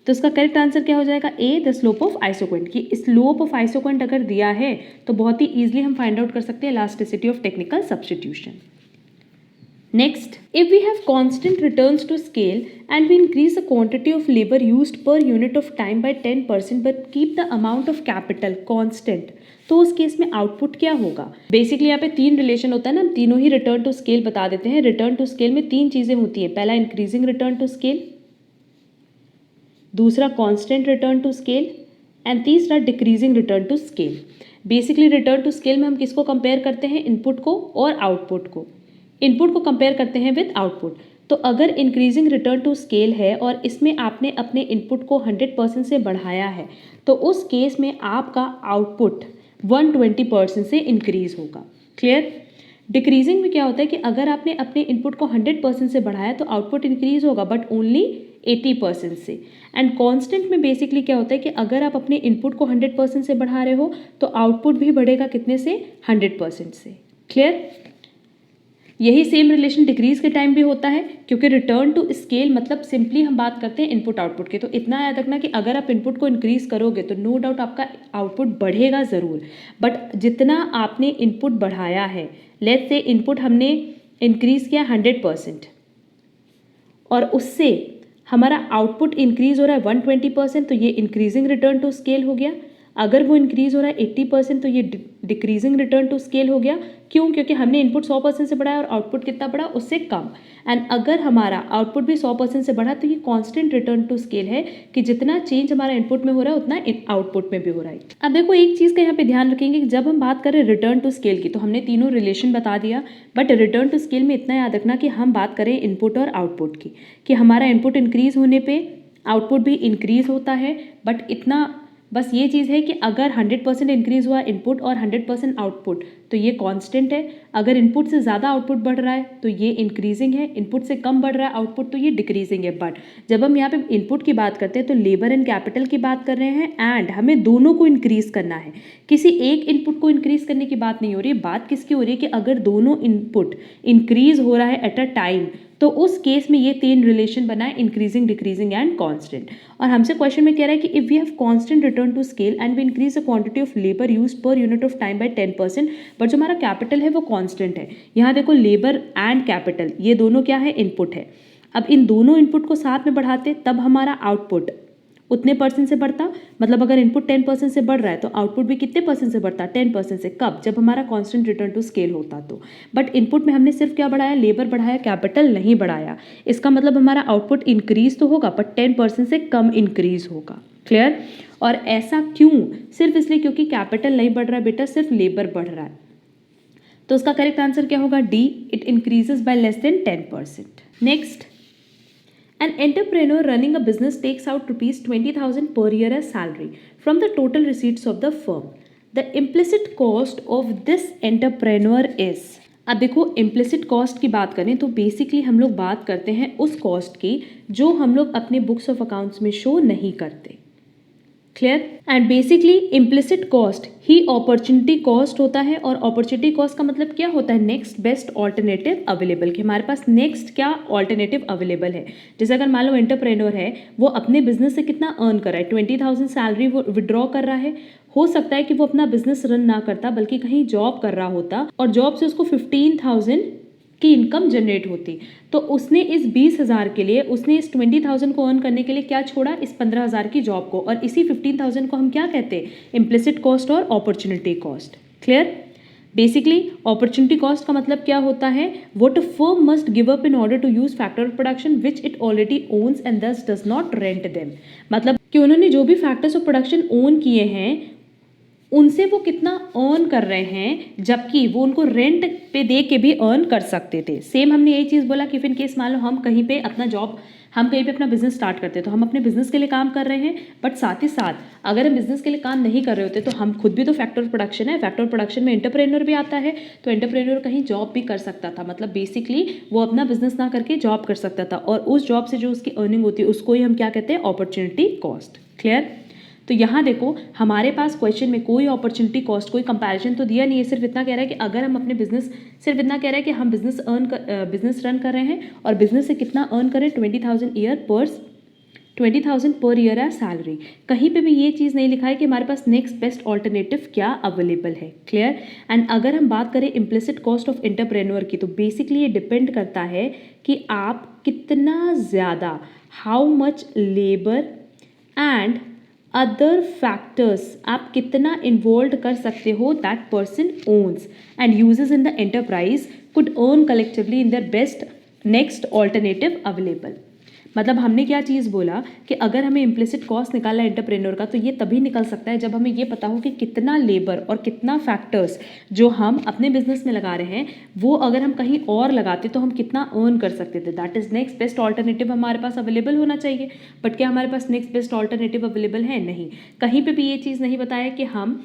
तो इसका करेक्ट आंसर क्या हो जाएगा? A, the slope of isoquant. कि स्लोप ऑफ आइसोक्वेंट अगर दिया है तो बहुत ही ईजिली हम फाइंड आउट कर सकते हैं elasticity of technical substitution. Next, if we have constant returns to scale and we increase the quantity of labour used per unit of time by 10% but keep the amount of capital constant, तो उस case में output क्या होगा? Basically यहाँ पे तीन relation होता है ना, हम तीनों ही रिटर्न टू स्केल बता देते हैं। रिटर्न टू स्केल में तीन चीज़ें होती हैं। पहला इंक्रीजिंग रिटर्न टू स्केल, दूसरा constant return to scale and तीसरा decreasing return to scale. Basically return to scale में हम किसको कंपेयर करते हैं? इनपुट को और आउटपुट को। इनपुट को कंपेयर करते हैं विद आउटपुट। तो अगर इंक्रीजिंग रिटर्न टू स्केल है और इसमें आपने अपने इनपुट को 100% से बढ़ाया है तो उस केस में आपका आउटपुट 120% से इंक्रीज होगा। क्लियर? डिक्रीजिंग में क्या होता है कि अगर आपने अपने इनपुट को 100% से बढ़ाया तो आउटपुट इंक्रीज होगा बट ओनली 80% से। एंड कांस्टेंट में बेसिकली क्या होता है कि अगर आप अपने इनपुट को 100% से बढ़ा रहे हो तो आउटपुट भी बढ़ेगा कितने से? 100% से। क्लियर? यही सेम रिलेशन डिक्रीज के टाइम भी होता है क्योंकि रिटर्न टू स्केल मतलब सिंपली हम बात करते हैं इनपुट आउटपुट के। तो इतना याद रखना कि अगर आप इनपुट को इंक्रीज करोगे तो नो डाउट आपका आउटपुट बढ़ेगा ज़रूर, बट जितना आपने इनपुट बढ़ाया है, लेट्स से इनपुट हमने इंक्रीज किया 100% और उससे हमारा आउटपुट इंक्रीज हो रहा है 120%, तो ये इंक्रीजिंग रिटर्न टू स्केल हो गया। अगर वो इंक्रीज हो रहा है 80% तो ये डिक्रीजिंग रिटर्न टू स्केल हो गया। क्यों? क्योंकि हमने इनपुट 100% से बढ़ाया और आउटपुट कितना बढ़ा? उससे कम। एंड अगर हमारा आउटपुट भी 100% से बढ़ा तो ये कांस्टेंट रिटर्न टू स्केल है कि जितना चेंज हमारा इनपुट में हो रहा है उतना आउटपुट में भी हो रहा है। अब देखो एक चीज़ का यहाँ पे ध्यान रखेंगे कि जब हम बात करें रिटर्न टू स्केल की तो हमने तीनों रिलेशन बता दिया, बट रिटर्न टू स्केल में इतना याद रखना कि हम बात करें इनपुट और आउटपुट की, कि हमारा इनपुट इंक्रीज होने पर आउटपुट भी इंक्रीज होता है। बट इतना बस ये चीज़ है कि अगर 100% इंक्रीज हुआ इनपुट और 100% आउटपुट तो ये कांस्टेंट है। अगर इनपुट से ज़्यादा आउटपुट बढ़ रहा है तो ये इंक्रीजिंग है, इनपुट से कम बढ़ रहा है आउटपुट तो ये डिक्रीजिंग है। बट जब हम यहाँ पे इनपुट की बात करते हैं तो लेबर एंड कैपिटल की बात कर रहे हैं एंड हमें दोनों को इंक्रीज करना है। किसी एक इनपुट को इंक्रीज करने की बात नहीं हो रही है, बात किसकी हो रही है कि अगर दोनों इनपुट इंक्रीज हो रहा है एट अ टाइम तो उस केस में ये तीन रिलेशन बनाए, इंक्रीजिंग, डिक्रीजिंग एंड कांस्टेंट। और हमसे क्वेश्चन में कह रहा है कि if we have constant return to scale and we increase the quantity of labour used per unit of time by 10%, but जो हमारा कैपिटल है वो कांस्टेंट है। यहाँ देखो लेबर एंड कैपिटल ये दोनों क्या है? इनपुट है। अब इन दोनों इनपुट को साथ में बढ़ाते तब हमारा आउटपुट उतने परसेंट से बढ़ता। मतलब अगर इनपुट 10% से बढ़ रहा है तो आउटपुट भी कितने परसेंट से बढ़ता? 10% से। कब? जब हमारा कांस्टेंट रिटर्न टू स्केल होता तो। बट इनपुट में हमने सिर्फ क्या बढ़ाया? लेबर बढ़ाया, कैपिटल नहीं बढ़ाया। इसका मतलब हमारा आउटपुट इंक्रीज तो होगा बट 10% से कम इंक्रीज होगा। क्लियर? और ऐसा क्यों? सिर्फ इसलिए क्योंकि कैपिटल नहीं बढ़ रहा है बेटा, सिर्फ लेबर बढ़ रहा है। तो उसका करेक्ट आंसर क्या होगा? D, it increases by less than 10%। Next, an entrepreneur running a business takes out rupees 20,000 per year as salary from the total receipts of the firm. The implicit cost of this entrepreneur is, अब देखो implicit cost की बात करें तो basically हम लोग बात करते हैं उस कॉस्ट की जो हम लोग अपने बुक्स ऑफ अकाउंट्स में शो नहीं करते। Clear? And basically implicit cost he opportunity cost होता है और अपॉर्चुनिटी कॉस्ट का मतलब क्या होता है? नेक्स्ट बेस्ट ऑल्टरनेटिव अवेलेबल, कि हमारे पास नेक्स्ट क्या ऑल्टरनेटिव अवेलेबल है। जैसे अगर मान लो एंटरप्रेन्योर है, वो अपने बिजनेस से कितना अर्न कर रहा है? 20,000 सैलरी वो विड्रॉ कर रहा है। हो सकता है कि वो अपना बिजनेस रन ना करता बल्कि कहीं जॉब कर रहा होता और जॉब से उसको 15,000 की इनकम जनरेट होती। तो उसने इस 20,000 के लिए, उसने इस 20,000 को अर्न करने के लिए क्या छोड़ा? इस 15,000 की जॉब को। और इसी 15,000 को हम क्या कहते हैं? इम्प्लिसिट कॉस्ट और opportunity cost. Clear? Basically opportunity cost का मतलब क्या होता है? What a firm must give up in order to use factor of production which it already owns and thus does not rent them. मतलब कि उन्होंने जो भी फैक्टर्स ऑफ प्रोडक्शन ओन किए हैं उनसे वो कितना अर्न कर रहे हैं, जबकि वो उनको रेंट पे दे के भी अर्न कर सकते थे। सेम हमने यही चीज़ बोला कि फिर केस मान लो हम कहीं पे अपना जॉब हम कहीं पे अपना बिजनेस स्टार्ट करते हैं तो हम अपने बिजनेस के लिए काम कर रहे हैं, बट साथ ही साथ अगर हम बिजनेस के लिए काम नहीं कर रहे होते तो हम खुद भी तो फैक्टर प्रोडक्शन है, फैक्टर प्रोडक्शन में एंटरप्रेन्योर भी आता है, तो एंटरप्रेन्योर कहीं जॉब भी कर सकता था, मतलब बेसिकली वो अपना बिजनेस ना करके जॉब कर सकता था, और उस जॉब से जो उसकी अर्निंग होती है उसको ही हम क्या कहते हैं, अपॉर्चुनिटी कॉस्ट। क्लियर? तो यहाँ देखो हमारे पास क्वेश्चन में कोई अपॉर्चुनिटी कॉस्ट, कोई कंपैरिजन तो दिया नहीं है, सिर्फ इतना कह रहा है कि अगर हम अपने बिजनेस, सिर्फ इतना कह रहा है कि हम बिजनेस रन कर रहे हैं और बिजनेस से कितना अर्न करें, 20,000 पर ईयर है सैलरी। कहीं पे भी ये चीज़ नहीं लिखा है कि हमारे पास नेक्स्ट बेस्ट ऑल्टरनेटिव क्या अवेलेबल है। क्लियर? एंड अगर हम बात करें इम्प्लिसिट कॉस्ट ऑफ एंटरप्रेन्योर की, तो बेसिकली ये डिपेंड करता है कि आप कितना ज़्यादा, how much labour and other factors आप कितना इन्वॉल्व कर सकते हो that person owns and uses in the enterprise could earn collectively in their best next alternative available. मतलब हमने क्या चीज़ बोला कि अगर हमें इम्प्लिसिट कॉस्ट निकालना है एंटरप्रेन्योर का, तो ये तभी निकल सकता है जब हमें ये पता हो कि कितना लेबर और कितना फैक्टर्स जो हम अपने बिजनेस में लगा रहे हैं वो अगर हम कहीं और लगाते तो हम कितना अर्न कर सकते थे। That is next best alternative हमारे पास अवेलेबल होना चाहिए, बट क्या हमारे पास नेक्स्ट बेस्ट ऑल्टरनेटिव अवेलेबल है? नहीं। कहीं पर भी ये चीज़ नहीं बताया कि हम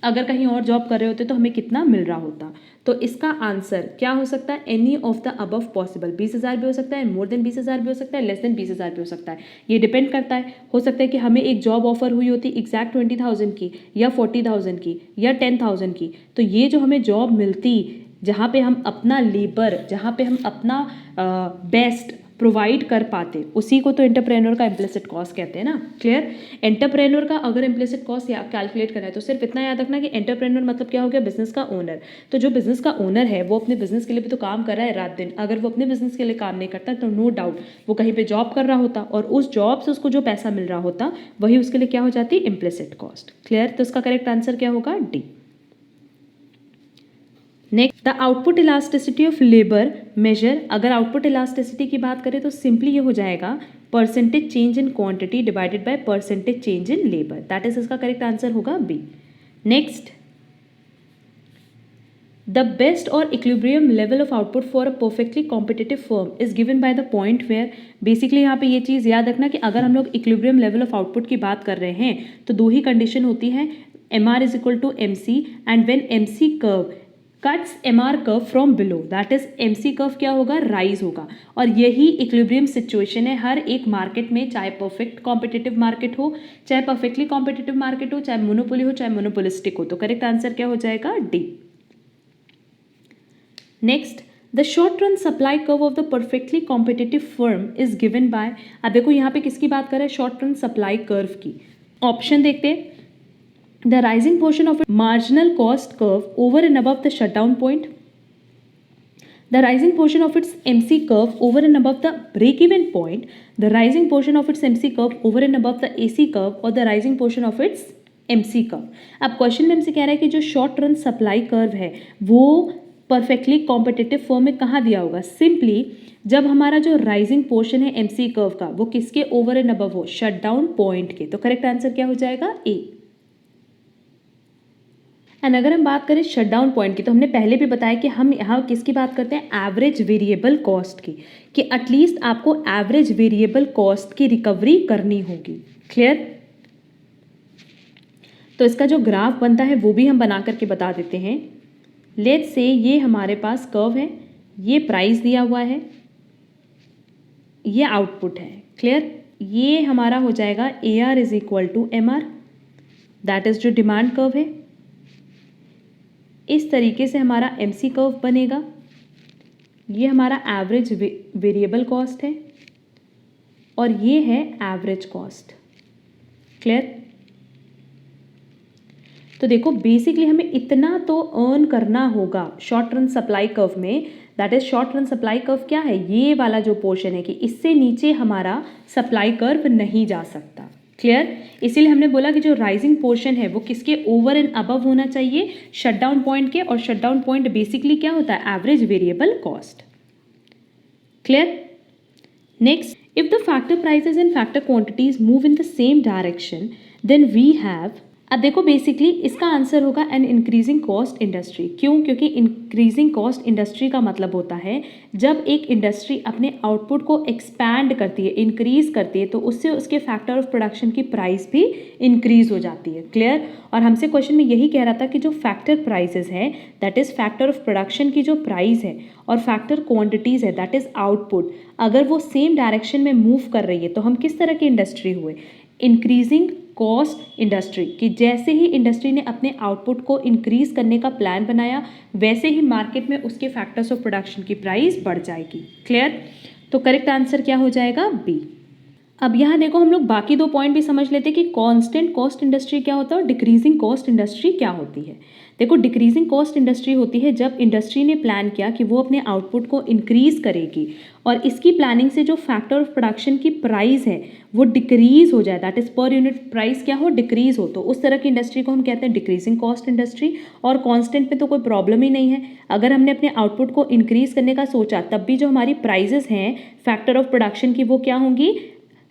अगर कहीं और जॉब कर रहे होते तो हमें कितना मिल रहा होता। तो इसका आंसर क्या हो सकता है? Any of the above possible. 20,000 भी हो सकता है, मोर देन 20,000 भी हो सकता है, लेस देन 20,000 भी हो सकता है। ये डिपेंड करता है, हो सकता है कि हमें एक जॉब ऑफर हुई होती एग्जैक्ट 20,000 की या 40,000 की या 10,000 की, तो ये जो हमें जॉब मिलती जहाँ पे हम अपना लेबर, जहाँ पे हम अपना बेस्ट प्रोवाइड कर पाते, उसी को तो एंटरप्रेन्योर का इम्प्लिसिट कॉस्ट कहते हैं ना। क्लियर? एंटरप्रेन्योर का अगर इम्प्लिसिट कॉस्ट कैलकुलेट करना है तो सिर्फ इतना याद रखना कि एंटरप्रेन्योर मतलब क्या हो गया? बिजनेस का ओनर। तो जो बिजनेस का ओनर है वो अपने बिजनेस के लिए भी तो काम कर रहा है रात दिन। अगर वो अपने बिजनेस के लिए काम नहीं करता तो नो डाउट वो कहीं पे जॉब कर रहा होता, और उस जॉब से उसको जो पैसा मिल रहा होता वही उसके लिए क्या हो जाती? Implicit cost. क्लियर? तो इसका करेक्ट आंसर क्या होगा? D. Next, the output elasticity of labour measure. अगर आउटपुट इलास्टिसिटी की बात करें तो सिंपली ये हो जाएगा percentage change in quantity divided by percentage change in labour. That is, इसका करेक्ट आंसर होगा B. Next, the best or equilibrium level of output for a perfectly competitive firm is given by the point where. Basically यहाँ पे ये चीज़ याद रखना कि अगर हम लोग इक्विलिब्रियम लेवल ऑफ आउटपुट की बात कर रहे हैं तो दो ही कंडीशन होती है, MR is equal to MC and when MC curve cuts MR curve from below, that is MC curve क्या होगा? राइज होगा। और यही इक्विलिब्रियम सिचुएशन है हर एक मार्केट में, चाहे परफेक्ट कॉम्पिटिटिव मार्केट हो, चाहे परफेक्टली कॉम्पिटिटिव मार्केट हो, चाहे मोनोपोली हो, चाहे मोनोपोलिस्टिक हो। तो करेक्ट आंसर क्या हो जाएगा? D. Next, the short run supply curve of the perfectly competitive firm is given by. अब देखो यहाँ पे किसकी बात कर रहे हैं? शॉर्ट रन सप्लाई कर्व की। ऑप्शन देखते हैं, the rising portion of its marginal cost curve over and above the shutdown point, the rising portion of its MC curve over and above the break-even point, the rising portion of its MC curve over and above the AC curve, और the rising portion of its MC curve। अब question में हमसे कह रहा है कि जो short run supply curve है वो परफेक्टली कॉम्पिटिटिव फर्म में कहाँ दिया होगा? सिंपली जब हमारा जो राइजिंग पोर्शन है MC कर्व का वो किसके ओवर एंड अबव हो? शटडाउन पॉइंट के। तो करेक्ट आंसर क्या हो जाएगा? ए। एंड अगर हम बात करें शटडाउन पॉइंट की, तो हमने पहले भी बताया कि हम यहाँ किसकी बात करते हैं? एवरेज वेरिएबल कॉस्ट की, कि एटलीस्ट आपको एवरेज वेरिएबल कॉस्ट की रिकवरी करनी होगी। क्लियर? तो इसका जो ग्राफ बनता है वो भी हम बना करके बता देते हैं। लेट्स से ये हमारे पास कर्व है, ये प्राइस दिया हुआ है, ये आउटपुट है। क्लियर? ये हमारा हो जाएगा AR is equal to MR, that is जो डिमांड कर्व है। इस तरीके से हमारा MC कर्व बनेगा। ये हमारा एवरेज वेरिएबल कॉस्ट है और ये है एवरेज कॉस्ट। क्लियर? तो देखो बेसिकली हमें इतना तो अर्न करना होगा शॉर्ट रन सप्लाई कर्व में, that is short run supply curve क्या है? ये वाला जो पोर्शन है कि इससे नीचे हमारा सप्लाई कर्व नहीं जा सकता। क्लियर? इसीलिए हमने बोला कि जो राइजिंग पोर्शन है वो किसके ओवर एंड अबव होना चाहिए? शटडाउन पॉइंट के। और शटडाउन पॉइंट बेसिकली क्या होता है? Average variable cost. Clear? Next, if the factor prices and factor quantities move in the same direction then we have. अब देखो बेसिकली इसका आंसर होगा एन इंक्रीजिंग कॉस्ट इंडस्ट्री। क्यों? क्योंकि इंक्रीजिंग कॉस्ट इंडस्ट्री का मतलब होता है जब एक इंडस्ट्री अपने आउटपुट को एक्सपैंड करती है, इंक्रीज करती है, तो उससे उसके फैक्टर ऑफ प्रोडक्शन की प्राइस भी इंक्रीज हो जाती है। क्लियर? और हमसे क्वेश्चन में यही कह रहा था कि जो फैक्टर प्राइसेस है that is factor of production की जो प्राइस है और फैक्टर क्वांटिटीज है दैट इज आउटपुट, अगर वो सेम डायरेक्शन में मूव कर रही है तो हम किस तरह की इंडस्ट्री हुए? Increasing cost industry. कि जैसे ही इंडस्ट्री ने अपने आउटपुट को इंक्रीज करने का प्लान बनाया वैसे ही मार्केट में उसके फैक्टर्स ऑफ प्रोडक्शन की प्राइस बढ़ जाएगी। क्लियर? तो करेक्ट आंसर क्या हो जाएगा? बी। अब यहाँ देखो हम लोग बाकी दो पॉइंट भी समझ लेते हैं कि कांस्टेंट कॉस्ट इंडस्ट्री क्या होता है और डिक्रीजिंग कॉस्ट इंडस्ट्री क्या होती है। देखो डिक्रीजिंग कॉस्ट इंडस्ट्री होती है जब इंडस्ट्री ने प्लान किया कि वो अपने आउटपुट को इंक्रीज करेगी और इसकी प्लानिंग से जो फैक्टर ऑफ प्रोडक्शन की प्राइस है वो डिक्रीज हो जाए, that is per unit price क्या हो? डिक्रीज हो, तो उस तरह की इंडस्ट्री को हम कहते हैं डिक्रीजिंग कॉस्ट इंडस्ट्री। और कांस्टेंट में तो कोई प्रॉब्लम ही नहीं है, अगर हमने अपने आउटपुट को इंक्रीज करने का सोचा तब भी जो हमारी प्राइजेस हैं फैक्टर ऑफ प्रोडक्शन की वो क्या होंगी?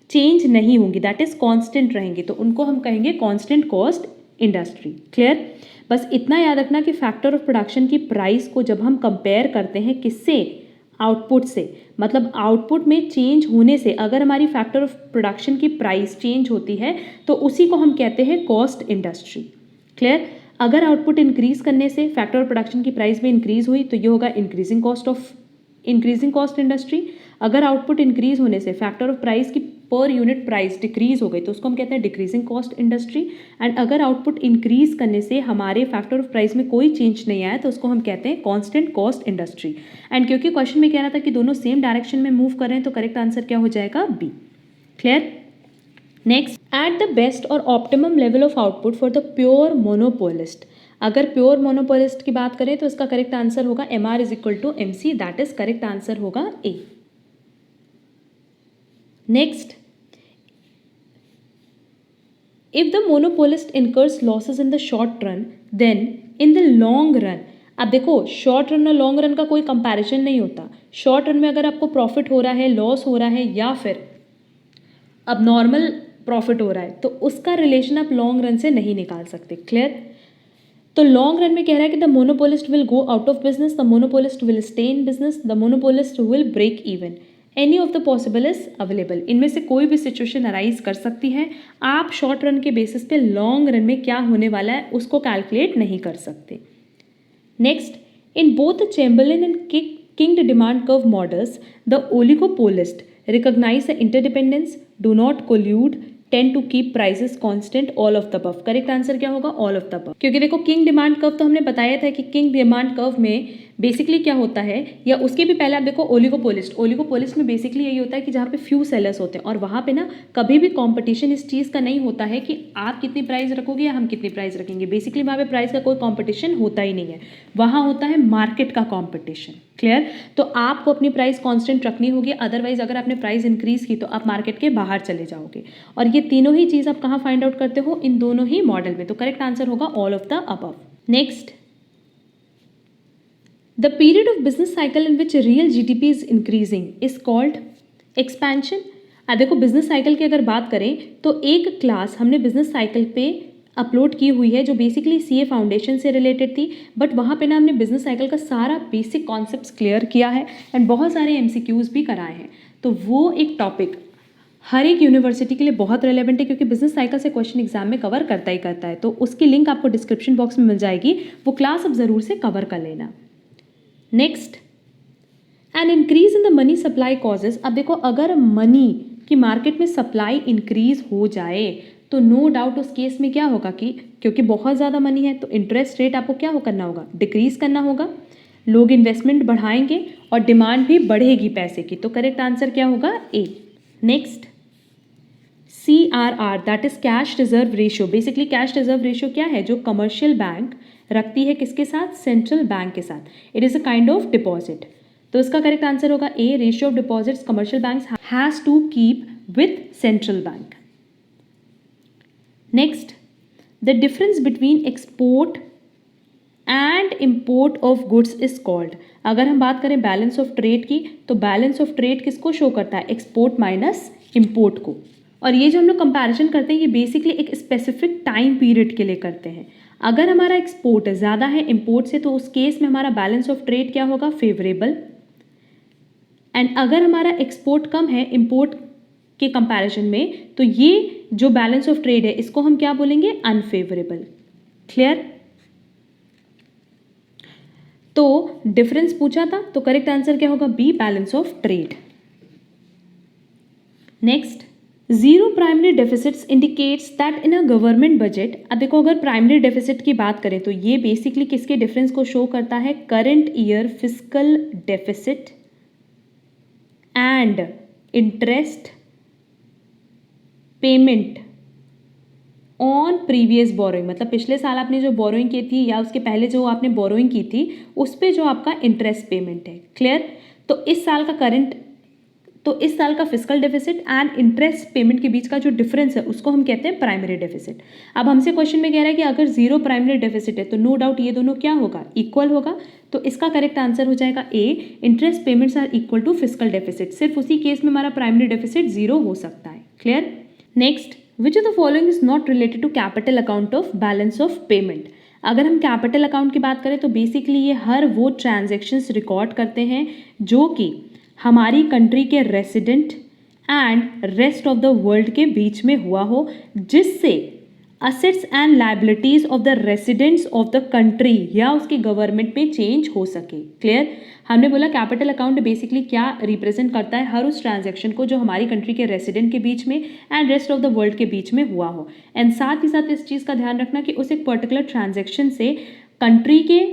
चेंज नहीं होंगी, दैट इज कांस्टेंट रहेंगी, तो उनको हम कहेंगे कांस्टेंट कॉस्ट इंडस्ट्री। क्लियर? बस इतना याद रखना कि फैक्टर ऑफ प्रोडक्शन की प्राइस को जब हम कंपेयर करते हैं किससे? आउटपुट से, मतलब आउटपुट में चेंज होने से अगर हमारी फैक्टर ऑफ प्रोडक्शन की प्राइस चेंज होती है तो उसी को हम कहते हैं कॉस्ट इंडस्ट्री। क्लियर? अगर आउटपुट इंक्रीज करने से फैक्टर ऑफ प्रोडक्शन की प्राइस भी इंक्रीज हुई तो ये होगा इंक्रीजिंग कॉस्ट इंडस्ट्री। अगर आउटपुट इंक्रीज होने से फैक्टर ऑफ प्राइस की पर यूनिट प्राइस डिक्रीज हो गई तो उसको हम कहते हैं डिक्रीजिंग कॉस्ट इंडस्ट्री। एंड अगर आउटपुट इंक्रीज करने से हमारे फैक्टर ऑफ प्राइस में कोई चेंज नहीं आया तो उसको हम कहते हैं कांस्टेंट कॉस्ट इंडस्ट्री। एंड क्योंकि क्वेश्चन में कह रहा था कि दोनों सेम डायरेक्शन में मूव कर रहे हैं तो करेक्ट आंसर क्या हो जाएगा? B. Clear? Next, at the best or optimum level of output for the pure monopolist. अगर प्योर मोनोपोलिस्ट की बात करें तो इसका करेक्ट आंसर होगा MR is equal to MC, that is correct answer होगा A. Next, if the monopolist incurs losses in the short run then in the long run, अब देखो शॉर्ट रन और लॉन्ग रन का कोई comparison नहीं होता। Short run में अगर आपको प्रॉफिट हो रहा है, लॉस हो रहा है या फिर अब नॉर्मल प्रॉफिट हो रहा है तो उसका रिलेशन आप लॉन्ग रन से नहीं निकाल सकते। क्लियर? तो लॉन्ग रन में कह रहा है कि the monopolist will go out of business, the monopolist will stay in business, the monopolist will break even, any of the possible is available. इनमें से कोई भी सिचुएशन अराइज कर सकती है, आप शॉर्ट रन के बेसिस पे लॉन्ग रन में क्या होने वाला है उसको कैलकुलेट नहीं कर सकते। Next, in both the Chamberlin and kink demand curve models the oligopolist recognize the interdependence, do not collude, tend to keep prices constant, all of the above. Correct answer क्या होगा? All of the above. क्योंकि देखो king demand curve तो हमने बताया था कि king demand curve में बेसिकली क्या होता है, या उसके भी पहले आप देखो ओलिगोपोलिस्ट में बेसिकली यही होता है कि जहाँ पे फ्यू सेलर्स होते हैं और वहाँ पे ना कभी भी कंपटीशन इस चीज़ का नहीं होता है कि आप कितनी प्राइस रखोगे या हम कितनी प्राइस रखेंगे। बेसिकली वहाँ पे प्राइस का कोई कंपटीशन होता ही नहीं है, वहाँ होता है मार्केट का कंपटीशन। क्लियर? तो आपको अपनी प्राइस कांस्टेंट रखनी होगी, अदरवाइज अगर आपने प्राइस इंक्रीज की तो आप मार्केट के बाहर चले जाओगे। और ये तीनों ही चीज़ आप कहाँ फाइंड आउट करते हो? इन दोनों ही मॉडल में। तो करेक्ट आंसर होगा all of the above. Next, the period of business cycle in which real GDP is increasing is called expansion। अब देखो बिजनेस साइकिल की अगर बात करें तो एक क्लास हमने बिजनेस साइकिल पे अपलोड की हुई है जो बेसिकली CA फाउंडेशन से रिलेटेड थी, बट वहाँ पे ना हमने बिजनेस साइकिल का सारा बेसिक कॉन्सेप्ट्स क्लियर किया है एंड बहुत सारे MCQs भी कराए हैं। तो वो एक टॉपिक हर एक यूनिवर्सिटी के लिए बहुत रेलेवेंट है क्योंकि बिजनेस साइकिल से क्वेश्चन एग्जाम में कवर करता ही करता है। तो उसकी लिंक आपको डिस्क्रिप्शन बॉक्स में मिल जाएगी, वो क्लास अब ज़रूर से कवर कर लेना। Next, an increase in the money supply causes. अब देखो अगर मनी की मार्केट में सप्लाई इंक्रीज हो जाए तो नो डाउट उस केस में क्या होगा कि क्योंकि बहुत ज़्यादा मनी है तो इंटरेस्ट रेट आपको क्या करना होगा? डिक्रीज करना होगा, लोग इन्वेस्टमेंट बढ़ाएंगे और डिमांड भी बढ़ेगी पैसे की। तो करेक्ट आंसर क्या होगा? A. Next, CRR that is cash reserve ratio. Basically cash reserve ratio क्या है? जो कमर्शियल बैंक रखती है किसके साथ? सेंट्रल बैंक के साथ। It is a kind of deposit. तो इसका करेक्ट आंसर होगा A, ratio of deposits commercial banks has to keep with central bank. Next, the difference between export and import of goods is called. अगर हम बात करें balance of trade की तो balance of trade किसको show करता है? एक्सपोर्ट माइनस इम्पोर्ट को। और ये जो हम लोग कंपैरिजन करते हैं ये बेसिकली एक स्पेसिफिक टाइम पीरियड के लिए करते हैं। अगर हमारा एक्सपोर्ट ज़्यादा है इम्पोर्ट से तो उस केस में हमारा बैलेंस ऑफ ट्रेड क्या होगा, फेवरेबल। एंड अगर हमारा एक्सपोर्ट कम है इम्पोर्ट के कंपैरिजन में तो ये जो बैलेंस ऑफ ट्रेड है इसको हम क्या बोलेंगे, अनफेवरेबल। क्लियर? तो डिफरेंस पूछा था तो करेक्ट आंसर क्या होगा, B, balance of trade. Next, zero primary deficits indicates that in a government budget. अब देखो अगर प्राइमरी डेफिसिट की बात करें तो ये बेसिकली किसके डिफरेंस को शो करता है, current year fiscal deficit and interest payment on previous borrowing. मतलब पिछले साल आपने जो बोरोइंग की थी या उसके पहले जो आपने बोरोइंग की थी उस पे जो आपका इंटरेस्ट पेमेंट है। क्लियर? तो इस साल का fiscal deficit and interest payment के बीच का जो डिफरेंस है उसको हम कहते हैं प्राइमरी डेफिसिट। अब हमसे क्वेश्चन में कह रहा है कि अगर जीरो प्राइमरी डेफिसिट है तो नो डाउट ये दोनों क्या होगा, इक्वल होगा। तो इसका करेक्ट आंसर हो जाएगा A, interest payments are equal to fiscal deficit. सिर्फ उसी केस में हमारा प्राइमरी डेफिसिट जीरो हो सकता है। Clear? Next, which of the following is not related to capital account of balance of payment. अगर हम कैपिटल अकाउंट की बात करें तो बेसिकली ये हर वो ट्रांजेक्शन्स रिकॉर्ड करते हैं जो कि हमारी कंट्री के resident and rest of the world के बीच में हुआ हो, जिससे assets and liabilities of the residents of the country या उसके गवर्नमेंट में चेंज हो सके। क्लियर? हमने बोला कैपिटल अकाउंट बेसिकली क्या रिप्रेजेंट करता है, हर उस ट्रांजैक्शन को जो हमारी कंट्री के रेसिडेंट के बीच में and rest of the world के बीच में हुआ हो। एंड साथ ही साथ इस चीज़ का ध्यान रखना कि उस एक पर्टिकुलर ट्रांजैक्शन से कंट्री के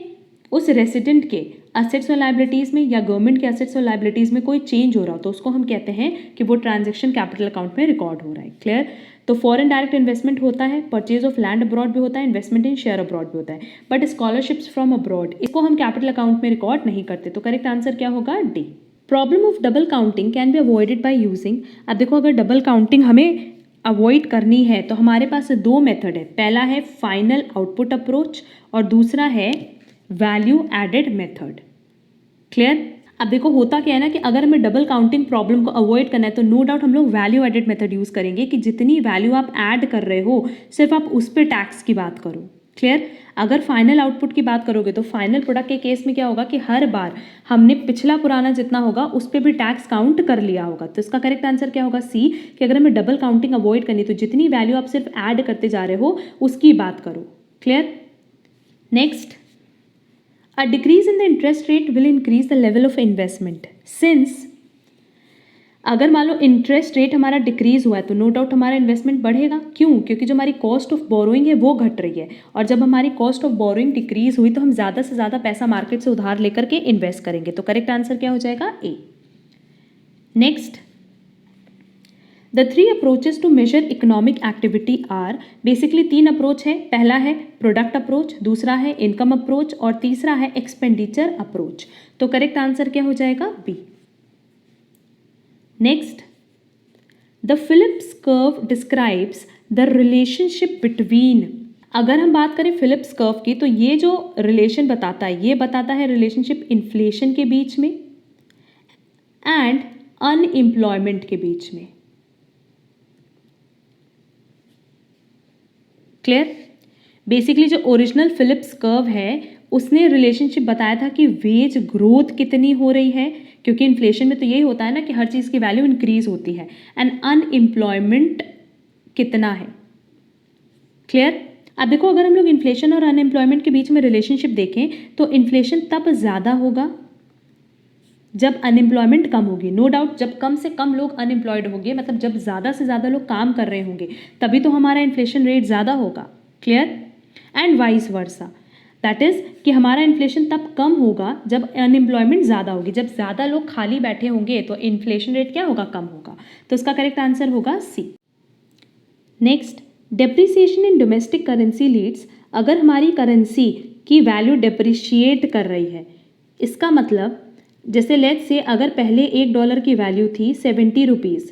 उस रेसिडेंट के असेट्स और लायबिलिटीज़ में या गवर्नमेंट के असेट्स और लायबिलिटीज़ में कोई चेंज हो रहा हो तो उसको हम कहते हैं कि वो ट्रांजैक्शन कैपिटल अकाउंट में रिकॉर्ड हो रहा है। क्लियर? तो फॉरेन डायरेक्ट इन्वेस्टमेंट होता है, परचेज ऑफ लैंड अब्रॉड भी होता है, इन्वेस्टमेंट इन शेयर अब्रॉड भी होता है, बट स्कॉलरशिप्स फ्रॉम अब्रॉड इसको हम कैपिटल अकाउंट में रिकॉर्ड नहीं करते। तो करेक्ट आंसर क्या होगा, D. Problem of double counting can be avoided by using. अब देखो अगर डबल काउंटिंग हमें अवॉइड करनी है तो हमारे पास दो मेथड है। पहला है फाइनल आउटपुट अप्रोच और दूसरा है वैल्यू एडेड मेथड। क्लियर? अब देखो होता क्या है ना कि अगर हमें डबल काउंटिंग प्रॉब्लम को अवॉइड करना है तो नो डाउट हम लोग वैल्यू एडेड मेथड यूज़ करेंगे कि जितनी वैल्यू आप ऐड कर रहे हो सिर्फ आप उस पर टैक्स की बात करो। क्लियर? अगर फाइनल आउटपुट की बात करोगे तो फाइनल प्रोडक्ट के केस में क्या होगा कि हर बार हमने पिछला पुराना जितना होगा उस पर भी टैक्स काउंट कर लिया होगा। तो इसका करेक्ट आंसर क्या होगा, सी, कि अगर हमें डबल काउंटिंग अवॉइड करनी तो जितनी वैल्यू आप सिर्फ ऐड करते जा रहे हो उसकी बात करो। Clear? Next, a decrease in the interest rate will increase the level of investment since अगर मान लो इंटरेस्ट रेट हमारा डिक्रीज हुआ है तो नो डाउट हमारा इन्वेस्टमेंट बढ़ेगा। क्यों? क्योंकि जो हमारी कॉस्ट ऑफ बोरोइंग है वो घट रही है और जब हमारी कॉस्ट ऑफ बोरोइंग डिक्रीज हुई तो हम ज़्यादा से ज़्यादा पैसा मार्केट से उधार लेकर के इन्वेस्ट करेंगे। तो करेक्ट आंसर क्या हो जाएगा, A. Next, the 3 approaches to measure economic activity are. Basically 3 approach है। पहला है प्रोडक्ट अप्रोच, दूसरा है इनकम अप्रोच और तीसरा है एक्सपेंडिचर अप्रोच। तो करेक्ट आंसर क्या हो जाएगा, B. Next, the Phillips curve describes the relationship between. अगर हम बात करें फिलिप्स कर्व की तो ये जो रिलेशन बताता है ये बताता है रिलेशनशिप इन्फ्लेशन के बीच में एंड अनएम्प्लॉयमेंट के बीच में। क्लियर? बेसिकली जो ओरिजिनल फिलिप्स कर्व है उसने रिलेशनशिप बताया था कि वेज ग्रोथ कितनी हो रही है, क्योंकि इन्फ्लेशन में तो यही होता है ना कि हर चीज़ की वैल्यू इंक्रीज होती है, एंड अनएम्प्लॉयमेंट कितना है। क्लियर? अब देखो अगर हम लोग इन्फ्लेशन और अनएम्प्लॉयमेंट के बीच में रिलेशनशिप देखें तो इन्फ्लेशन तब ज़्यादा होगा जब अनएम्प्लॉयमेंट कम होगी। नो डाउट जब कम से कम लोग अनएम्प्लॉयड होंगे, मतलब जब ज़्यादा से ज़्यादा लोग काम कर रहे होंगे तभी तो हमारा इन्फ्लेशन रेट ज़्यादा होगा। Clear? And vice versa, that is कि हमारा इन्फ्लेशन तब कम होगा जब अनएम्प्लॉयमेंट ज़्यादा होगी। जब ज़्यादा लोग खाली बैठे होंगे तो इन्फ्लेशन रेट क्या होगा, कम होगा। तो इसका करेक्ट आंसर होगा C. Next, depreciation in domestic currency leads. अगर हमारी करेंसी की वैल्यू डेप्रिशिएट कर रही है, इसका मतलब जैसे लेट्स से अगर पहले $1 की वैल्यू थी 70 रुपीज़,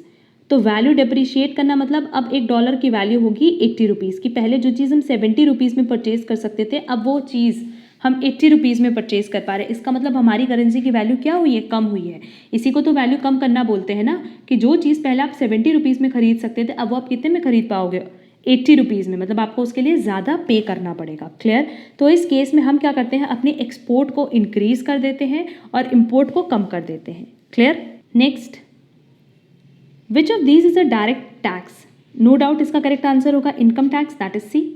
तो वैल्यू डेप्रिशिएट करना मतलब अब $1 की वैल्यू होगी 80 रुपीज़ की। पहले जो चीज़ हम 70 रुपीज़ में परचेज कर सकते थे अब वो चीज़ हम 80 रुपीज़ में परचेज कर पा रहे हैं, इसका मतलब हमारी करेंसी की वैल्यू क्या हुई है, कम हुई है। इसी को तो वैल्यू कम करना बोलते हैं ना, कि जो चीज़ पहले आप 70 रुपीज़ में खरीद सकते थे, अब वो आप कितने में खरीद पाओगे, 80 रुपीज़ में, मतलब आपको उसके लिए ज़्यादा पे करना पड़ेगा। क्लियर। तो इस केस में हम क्या करते हैं, अपने एक्सपोर्ट को इंक्रीज कर देते हैं और इम्पोर्ट को कम कर देते हैं। Clear. Next, which of these is a direct tax? No doubt इसका करेक्ट आंसर होगा income tax, that is C.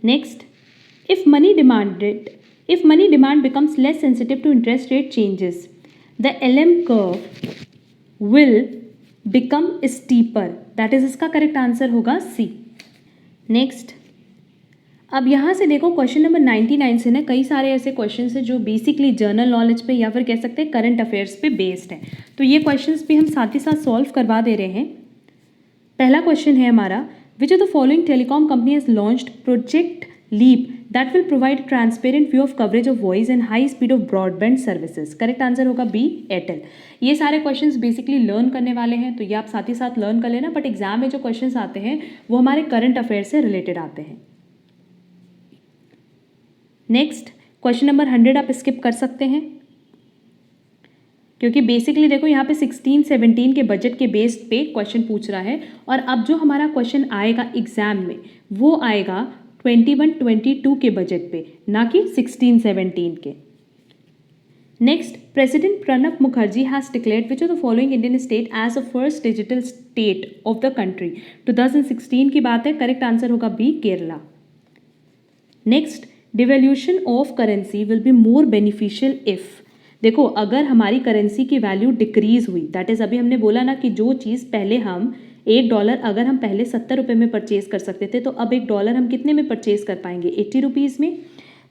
Next, if money demand becomes less sensitive to interest rate changes, the LM curve will become steeper. That is इसका correct answer होगा C. Next, अब यहाँ से देखो question number 99 से ना कई सारे ऐसे क्वेश्चन हैं जो बेसिकली जर्नल नॉलेज पे या फिर कह सकते हैं करंट अफेयर्स पे बेस्ड है, तो ये क्वेश्चंस भी हम साथ ही साथ सॉल्व करवा दे रहे हैं। पहला क्वेश्चन है हमारा, which of the following telecom company has launched project leap that will provide transparent view of coverage of voice and high speed of broadband services? Correct answer होगा बी, एयरटेल। ये सारे क्वेश्चंस बेसिकली लर्न करने वाले हैं, तो ये आप साथ ही साथ लर्न कर लेना, बट एग्जाम में जो क्वेश्चंस आते हैं वो हमारे करंट अफेयर से रिलेटेड आते हैं। नेक्स्ट, क्वेश्चन नंबर 100 आप स्किप कर सकते हैं, क्योंकि बेसिकली देखो यहाँ पे 16-17 के बजट के बेस्ड पे क्वेश्चन पूछ रहा है, और अब जो हमारा क्वेश्चन आएगा एग्जाम में वो आएगा 21-22 के बजट पे, ना कि 16-17 के। Next, president Pranab Mukherjee has declared which of the following Indian state as the first digital state of the country? 2016 की बात है, करेक्ट आंसर होगा B, Kerala. Next, devaluation of currency will be more beneficial if, देखो अगर हमारी करेंसी की value decrease हुई, that is अभी हमने बोला ना कि जो चीज़ पहले हम $1 अगर हम पहले 70 रुपये में परचेज कर सकते थे, तो अब $1 हम कितने में परचेज कर पाएंगे, 80 रुपीज़ में।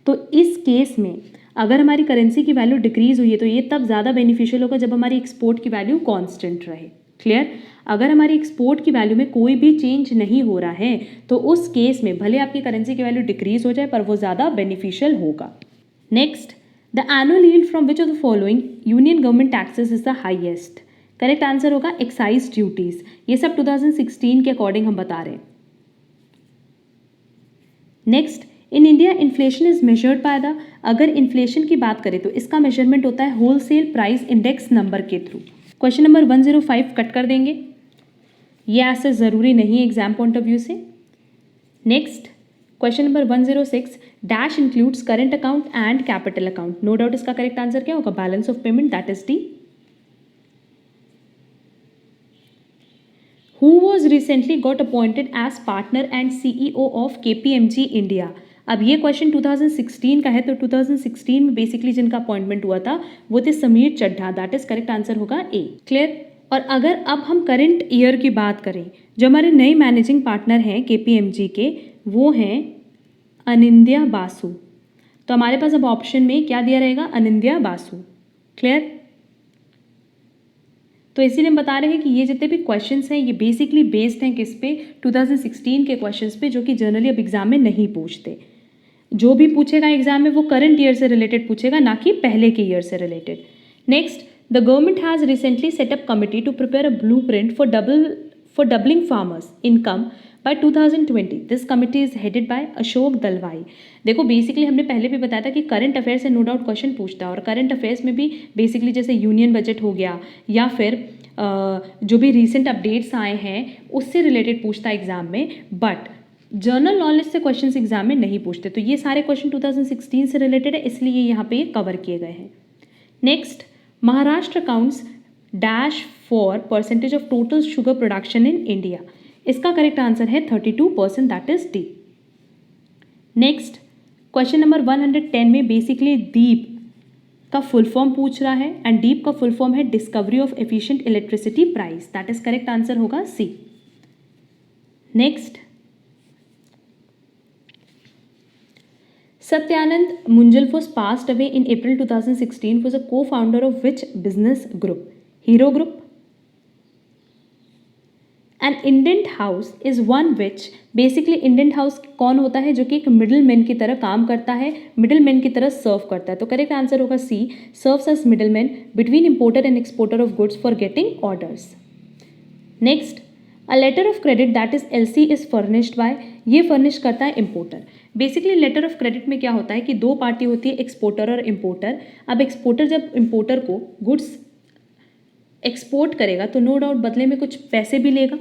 तो इस केस में अगर हमारी करेंसी की वैल्यू डिक्रीज हुई है तो ये तब ज़्यादा बेनिफिशियल होगा जब हमारी एक्सपोर्ट की वैल्यू कांस्टेंट रहे। क्लियर। अगर हमारी एक्सपोर्ट की वैल्यू में कोई भी चेंज नहीं हो रहा है तो उस केस में भले आपकी करेंसी की वैल्यू डिक्रीज हो जाए पर वो ज़्यादा बेनिफिशियल होगा। Next, the annual yield from which of the following union government taxes is the highest? Correct answer होगा एक्साइज ड्यूटीज। ये सब 2016 के अकॉर्डिंग हम बता रहे हैं। Next, in India inflation is measured by the, अगर इन्फ्लेशन की बात करें तो इसका मेजरमेंट होता है होलसेल प्राइस इंडेक्स नंबर के थ्रू। क्वेश्चन नंबर 105 कट कर देंगे, ये ऐसे ज़रूरी नहीं है एग्जाम पॉइंट ऑफ व्यू से। Next, question number 106, dash includes current account and capital account? No doubt इसका करेक्ट आंसर क्या होगा, balance of payment, that is D. Who was recently got appointed as partner and CEO of KPMG India? अब ये question 2016 का है, तो 2016 में basically जिनका अपॉइंटमेंट हुआ था वो थे Sameer Chadha, that is correct answer होगा ए। क्लियर। और अगर अब हम करंट ईयर की बात करें, जो हमारे नए मैनेजिंग पार्टनर हैं KPMG के, वो हैं अनिंद्या बासु। तो हमारे पास अब ऑप्शन में क्या दिया रहेगा, अनिंद्या बासु। क्लियर। तो इसीलिए हम बता रहे हैं कि ये जितने भी क्वेश्चंस हैं ये बेसिकली बेस्ड हैं किस पे, 2016 के क्वेश्चंस पे, जो कि जनरली अब एग्जाम में नहीं पूछते। जो भी पूछेगा एग्जाम में वो करंट ईयर से रिलेटेड पूछेगा, ना कि पहले के ईयर से रिलेटेड। Next, the government has recently set up committee to prepare a blueprint for doubling farmers income by 2020. This committee is headed by Ashok Dalwai. देखो बेसिकली हमने पहले भी बताया था कि करंट अफेयर से नो डाउट क्वेश्चन पूछता है, और करंट अफेयर्स में भी बेसिकली जैसे यूनियन बजट हो गया या फिर जो भी रिसेंट अपडेट्स आए हैं उससे रिलेटेड पूछता है एग्जाम में, बट जर्नल नॉलेज से क्वेश्चंस एग्जाम में नहीं पूछते। तो ये सारे क्वेश्चन 2016 से रिलेटेड है, इसलिए यहाँ पे ये कवर किए गए हैं। Next, Maharashtra accounts dash for percentage of total sugar production in India? इसका करेक्ट आंसर है 32%, that is D. Next, question number 110 में बेसिकली डीप का फुल फॉर्म पूछ रहा है, एंड डीप का फुल फॉर्म है discovery of efficient electricity price, that is correct answer होगा C. Next, Satyanand Munjal was passed away in April 2016, was a co-founder of which business group? Hero Group. An indent house is one which, basically indent house कौन होता है, जो कि एक middle man की तरह काम करता है, मिडिल मैन की तरह सर्व करता है। तो करेक्ट आंसर होगा C, serves as middle man between importer and exporter of goods for getting orders. Next, a letter of credit that is LC is furnished by, ये फर्निश करता है importer. Basically letter of credit में क्या होता है कि दो party होती है, एक्सपोर्टर और इम्पोर्टर। अब एक्सपोर्टर जब इम्पोर्टर को गुड्स एक्सपोर्ट करेगा तो नो डाउट बदले में कुछ पैसे भी लेगा,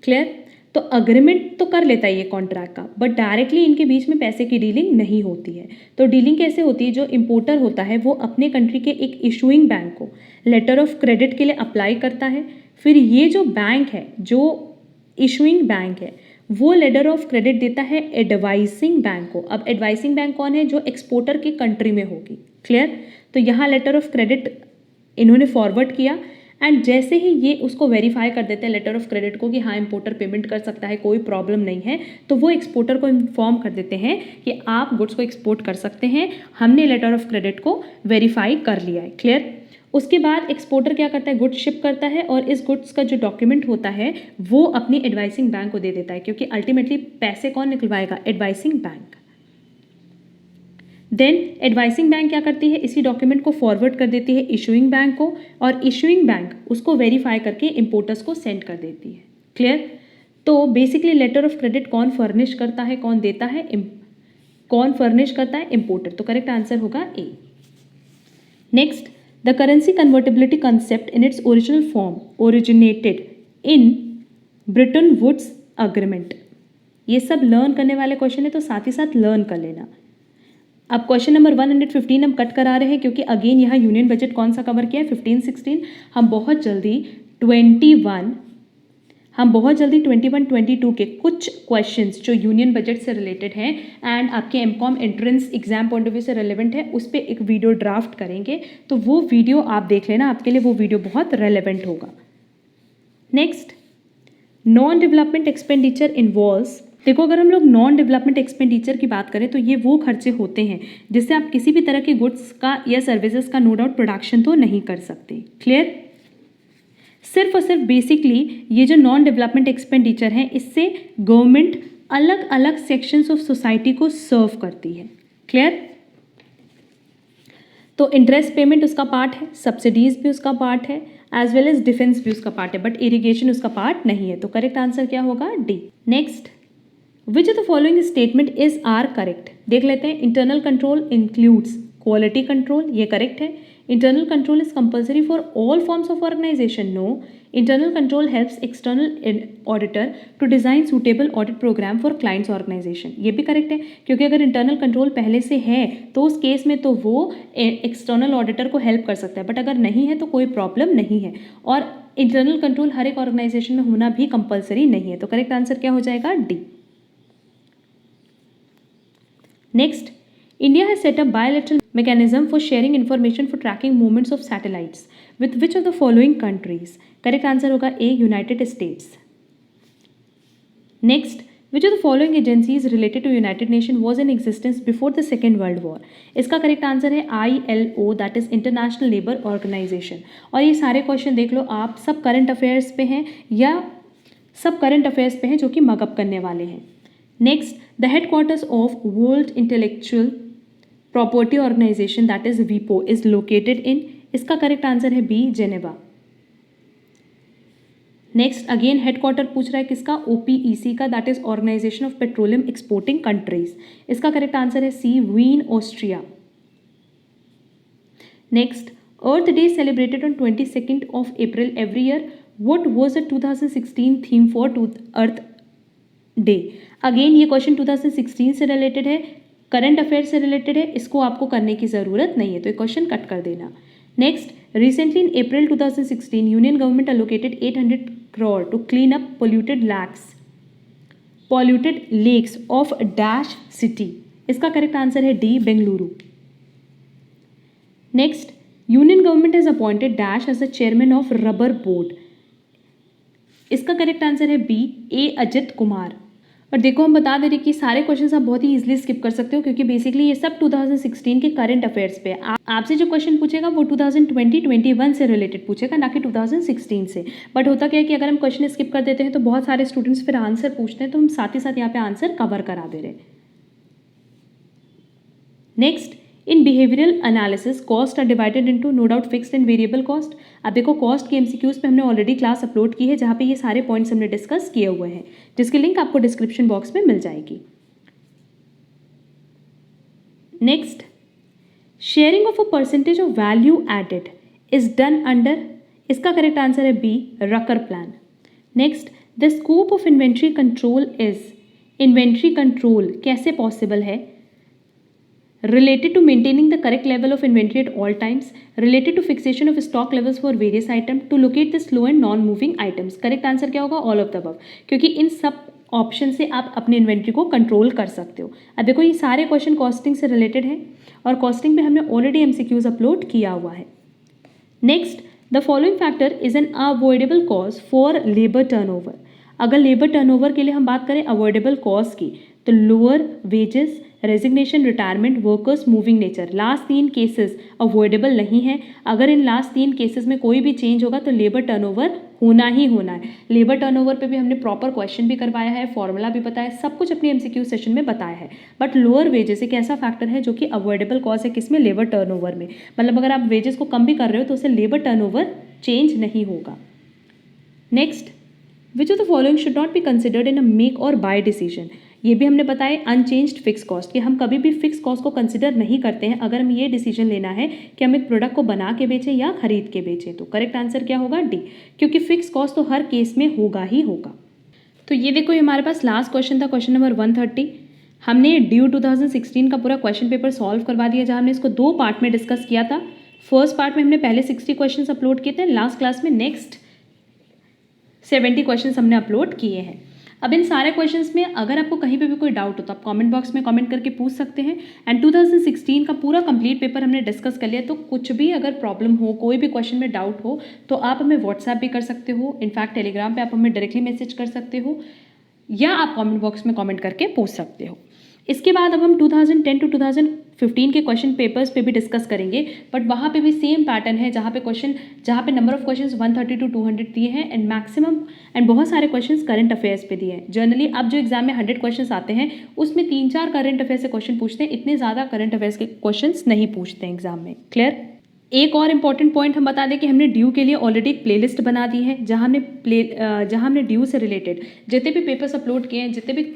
क्लियर। तो अग्रीमेंट तो कर लेता है ये कॉन्ट्रैक्ट का, बट डायरेक्टली इनके बीच में पैसे की डीलिंग नहीं होती है। तो डीलिंग कैसे होती है, जो इम्पोर्टर होता है वो अपने कंट्री के एक इशूइंग बैंक को लेटर ऑफ क्रेडिट के लिए अप्लाई करता है, फिर ये जो बैंक है, जो इशूइंग बैंक है, वो लेटर ऑफ क्रेडिट देता है एडवाइसिंग बैंक को। अब एडवाइसिंग बैंक कौन है, जो एक्सपोर्टर की कंट्री में होगी, क्लियर। तो यहाँ लेटर ऑफ क्रेडिट इन्होंने फॉरवर्ड किया एंड जैसे ही ये उसको वेरीफाई कर देते हैं लेटर ऑफ क्रेडिट को कि हाँ इम्पोर्टर पेमेंट कर सकता है, कोई प्रॉब्लम नहीं है, तो वो एक्सपोर्टर को इन्फॉर्म कर देते हैं कि आप गुड्स को एक्सपोर्ट कर सकते हैं, हमने लेटर ऑफ क्रेडिट को वेरीफाई कर लिया है, क्लियर। उसके बाद एक्सपोर्टर क्या करता है, गुड्स शिप करता है और इस गुड्स का जो डॉक्यूमेंट होता है वो अपनी एडवाइसिंग बैंक को दे देता है, क्योंकि अल्टीमेटली पैसे कौन निकलवाएगा, advising bank. Then advising bank क्या करती है, इसी डॉक्यूमेंट को फॉरवर्ड कर देती है इशूइंग बैंक को और इशूइंग बैंक उसको वेरीफाई करके इम्पोर्टर्स को सेंड कर देती है, क्लियर। तो बेसिकली लेटर ऑफ क्रेडिट कौन फर्निश करता है, कौन देता है, कौन फर्निश करता है, इम्पोर्टर। तो करेक्ट आंसर होगा A. Next, the currency convertibility concept in its original form originated in Bretton Woods agreement. ये सब लर्न करने वाले क्वेश्चन है, तो साथ ही साथ लर्न कर लेना। अब क्वेश्चन नंबर 115 हम कट करा रहे हैं, क्योंकि अगेन यहाँ यूनियन बजट कौन सा कवर किया है, 15-16। हम बहुत जल्दी 21-22 के कुछ क्वेश्चंस जो यूनियन बजट से रिलेटेड हैं एंड आपके MCom entrance exam point of view से रिलेवेंट है, उस पर एक वीडियो ड्राफ्ट करेंगे, तो वो वीडियो आप देख लेना, आपके लिए वो वीडियो बहुत रेलेवेंट होगा। Next, non development expenditure involves. देखो, अगर हम लोग नॉन डेवलपमेंट एक्सपेंडिचर की बात करें तो ये वो खर्चे होते हैं जिससे आप किसी भी तरह के गुड्स का या सर्विसेज का नो डाउट प्रोडक्शन तो नहीं कर सकते, क्लियर। सिर्फ और सिर्फ बेसिकली ये जो नॉन डेवलपमेंट एक्सपेंडिचर है, इससे गवर्नमेंट अलग अलग सेक्शंस ऑफ सोसाइटी को सर्व करती है, क्लियर। तो इंटरेस्ट पेमेंट उसका पार्ट है, सब्सिडीज भी उसका पार्ट है, एज वेल एज डिफेंस भी उसका पार्ट है, बट इरिगेशन उसका पार्ट नहीं है। तो करेक्ट आंसर क्या होगा, D. Next, which of the following statement is are correct. देख लेते हैं। Internal control includes quality control, ये करेक्ट है। Internal control is compulsory for all forms of organisation, no. Internal control helps external auditor to design suitable audit programme for clients organisation, ये भी correct है, क्योंकि अगर इंटरनल कंट्रोल पहले से है तो उस केस में तो वो एक्सटर्नल ऑडिटर को हेल्प कर सकता है, बट अगर नहीं है तो कोई प्रॉब्लम नहीं है। और इंटरनल कंट्रोल हर एक ऑर्गेनाइजेशन में होना भी कंपल्सरी नहीं है। तो करेक्ट आंसर क्या हो जाएगा, D. Next, India has set up bilateral mechanism for sharing information for tracking movements of satellites with which of the following countries? Correct answer होगा A, United States. Next, which of the following agencies related to United Nations was in existence before the Second World War? इसका correct answer है ILO, that is international labour organisation. और ये सारे question देख लो आप, सब current affairs पे हैं या सब करंट अफेयर्स पे हैं जो कि मगअप करने वाले हैं। Next, the headquarters of world intellectual property organization that is वीपो इज लोकेटेड इन। इसका करेक्ट आंसर है B, Geneva. Next, again headquarter पूछ रहा है किसका, OPEC का, that is organization of petroleum exporting countries. इसका करेक्ट आंसर है C, Vienna, Austria. Next, earth day celebrated on 22nd of April every year. What was the 2016 theme for earth day? Again ये question 2016 से related है, current affair से related है, इसको आपको करने की ज़रूरत नहीं है, तो ये क्वेश्चन कट कर देना। Next, recently in April 2016 union government allocated 800 crore to clean up polluted lakes of dash city. इसका करेक्ट आंसर है D, Bengaluru. Next, union government has appointed dash as the chairman of rubber board. इसका correct answer है B, A, Ajit Kumar. और देखो, हम बता दे रहे कि सारे क्वेश्चंस आप बहुत ही इजीली स्किप कर सकते हो, क्योंकि बेसिकली ये सब 2016 के करंट अफेयर्स पे है। आपसे जो क्वेश्चन पूछेगा वो 2020-21 से रिलेटेड पूछेगा, ना कि 2016 से। बट होता क्या है कि अगर हम क्वेश्चन स्किप कर देते हैं तो बहुत सारे स्टूडेंट्स फिर आंसर पूछते हैं, तो हम साथ ही साथ यहाँ पे आंसर कवर करा दे रहे हैं। Next, in behavioural analysis cost are divided into no doubt fixed and variable cost. अब देखो कॉस्ट की एमसीक्यूज पे हमने ऑलरेडी क्लास अपलोड की है जहाँ पे ये सारे पॉइंट्स हमने डिस्कस किए हुए हैं, जिसकी लिंक आपको डिस्क्रिप्शन बॉक्स में मिल जाएगी। Next, sharing of a percentage of value added is done under, इसका करेक्ट आंसर है B, Rucker plan. Next, the scope of inventory control is, inventory control कैसे पॉसिबल है? Related to maintaining the correct level of inventory at all times, related to fixation of stock levels for various items, to locate the slow and non-moving items। Correct answer क्या होगा? All of the above, क्योंकि इन सब option से आप अपने inventory को control कर सकते हो। अब देखो ये सारे क्वेश्चन कॉस्टिंग से रिलेटेड हैं और कॉस्टिंग पे हमने ऑलरेडी एमसीक्यूज अपलोड किया हुआ है। Next, the following factor is an avoidable cause for labour turnover. अगर लेबर टर्नओवर के लिए हम बात करें अवॉइडेबल कॉज की, तो lower wages, resignation, retirement, workers moving nature, last 3 cases avoidable नहीं है। अगर इन लास्ट 3 केसेस में कोई भी चेंज होगा तो लेबर टर्नओवर होना ही होना है। लेबर टर्नओवर पे भी हमने प्रॉपर क्वेश्चन भी करवाया है, फॉर्मूला भी बताया, सब कुछ अपनी एमसीक्यू सेशन में बताया है। बट लोअर वेजेस एक ऐसा फैक्टर है जो कि अवॉइडेबल कॉज है किसमें? लेबर टर्नओवर में। मतलब अगर आप वेजेस को कम भी कर रहे हो तो उससे लेबर टर्नओवर चेंज नहीं होगा। Next, which of the following should not be considered in a make और बाय डिसीजन। ये भी हमने बताया अनचेंज्ड फिक्स कॉस्ट, कि हम कभी भी फिक्स कॉस्ट को कंसिडर नहीं करते हैं अगर हम ये डिसीजन लेना है कि हम एक प्रोडक्ट को बना के बेचें या खरीद के बेचें। तो करेक्ट आंसर क्या होगा? डी, क्योंकि फिक्स कॉस्ट तो हर केस में होगा ही होगा। तो ये देखो ये हमारे पास लास्ट क्वेश्चन था, क्वेश्चन नंबर 130। हमने ड्यू 2016 का पूरा क्वेश्चन पेपर सॉल्व करवा दिया, जहाँ हमने इसको 2 पार्ट में डिस्कस किया था। फर्स्ट पार्ट में हमने पहले 60 क्वेश्चन अपलोड किए थे, लास्ट क्लास में नेक्स्ट 70 क्वेश्चन हमने अपलोड किए हैं। अब इन सारे क्वेश्चंस में अगर आपको कहीं पे भी कोई डाउट हो तो आप कमेंट बॉक्स में कमेंट करके पूछ सकते हैं। एंड 2016 का पूरा कंप्लीट पेपर हमने डिस्कस कर लिया, तो कुछ भी अगर प्रॉब्लम हो, कोई भी क्वेश्चन में डाउट हो, तो आप हमें व्हाट्सएप भी कर सकते हो। इनफैक्ट टेलीग्राम पे आप हमें डायरेक्टली मैसेज कर सकते हो या आप कमेंट बॉक्स में कमेंट करके पूछ सकते हो। इसके बाद अब हम 2010 टू 2015 के क्वेश्चन पेपर्स पे भी डिस्कस करेंगे, बट वहाँ पे भी सेम पैटर्न है, जहाँ पे नंबर ऑफ क्वेश्चंस 130 टू 200 दिए हैं एंड मैक्सिमम एंड बहुत सारे क्वेश्चंस करंट अफेयर्स पे दिए हैं। जनरली अब जो एग्जाम में 100 क्वेश्चंस आते हैं उसमें 3-4 करंट अफेयर्स से क्वेश्चन पूछते हैं, इतने ज़्यादा करंट अफेयर्स के क्वेश्चंस नहीं पूछते हैं एग्जाम में। क्लियर? एक और इम्पॉर्टेंट पॉइंट हम बता दें कि हमने ड्यू के लिए ऑलरेडी एक प्लेलिस्ट बना दी है, जहाँ हमने ड्यू से रिलेटेड जितने भी पेपर्स अपलोड किए हैं, जितने भी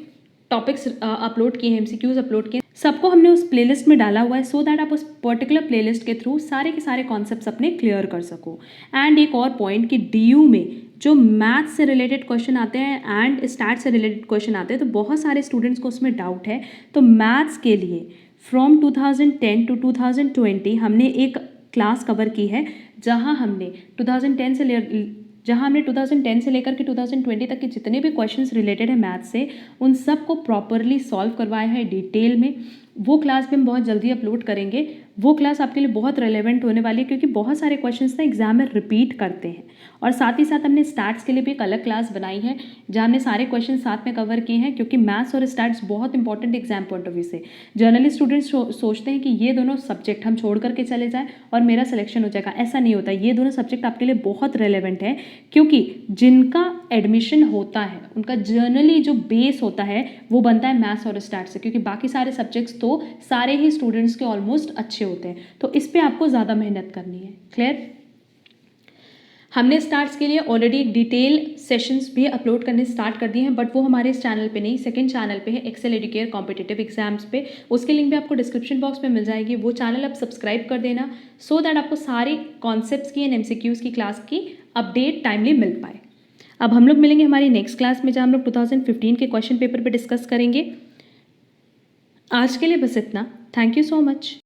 टॉपिक्स अपलोड किए हैं, एमसीक्यूज अपलोड किए हैं, सबको हमने उस प्लेलिस्ट में डाला हुआ है, सो दैट आप उस पर्टिकुलर प्लेलिस्ट के थ्रू सारे के सारे कॉन्सेप्ट्स अपने क्लियर कर सको। एंड एक और पॉइंट कि डीयू में जो मैथ्स से रिलेटेड क्वेश्चन आते हैं एंड स्टैट से रिलेटेड क्वेश्चन आते हैं, तो बहुत सारे स्टूडेंट्स को उसमें डाउट है। तो मैथ्स के लिए फ्रॉम 2010 टू 2020 हमने एक क्लास कवर की है, जहाँ हमने 2010 से लेकर के 2020 तक के जितने भी क्वेश्चंस रिलेटेड है मैथ्स से, उन सब को प्रॉपरली सॉल्व करवाया है डिटेल में। वो क्लास भी हम बहुत जल्दी अपलोड करेंगे। वो क्लास आपके लिए बहुत रेलेवेंट होने वाली है, क्योंकि बहुत सारे क्वेश्चंस ना एग्जाम में रिपीट करते हैं। और साथ ही साथ हमने स्टैट्स के लिए भी एक अलग क्लास बनाई है, जहाँ हमने सारे क्वेश्चन साथ में कवर किए हैं, क्योंकि मैथ्स और स्टैट्स बहुत important exam point of view से। जर्नली स्टूडेंट्स सोचते हैं कि ये दोनों सब्जेक्ट हम छोड़ करके चले जाएं और मेरा सिलेक्शन हो जाएगा, ऐसा नहीं होता। ये दोनों सब्जेक्ट आपके लिए बहुत रेलेवेंट है, क्योंकि जिनका एडमिशन होता है उनका जर्नली जो बेस होता है वो बनता है मैथ्स और स्टैट्स से, क्योंकि बाकी सारे सब्जेक्ट्स तो सारे ही स्टूडेंट्स के ऑलमोस्ट अच्छे होते हैं। तो इस पे आपको ज़्यादा मेहनत करनी है। क्लियर? हमने स्टार्ट्स के लिए ऑलरेडी एक डिटेल सेशंस भी अपलोड करने स्टार्ट कर दिए हैं, बट वो हमारे इस चैनल पे नहीं, सेकंड चैनल पे है, एक्सेल एडुकेयर कॉम्पिटिटिव एग्जाम्स पे। उसके लिंक भी आपको डिस्क्रिप्शन बॉक्स में मिल जाएगी। वो चैनल आप सब्सक्राइब कर देना, सो दैट आपको सारे कॉन्सेप्ट्स की एंड एमसीक्यूज़ की क्लास की अपडेट टाइमली मिल पाए। अब हम लोग मिलेंगे हमारी नेक्स्ट क्लास में, जहाँ हम लोग 2015 के क्वेश्चन पेपर पर डिस्कस करेंगे। आज के लिए बस इतना। Thank you so much.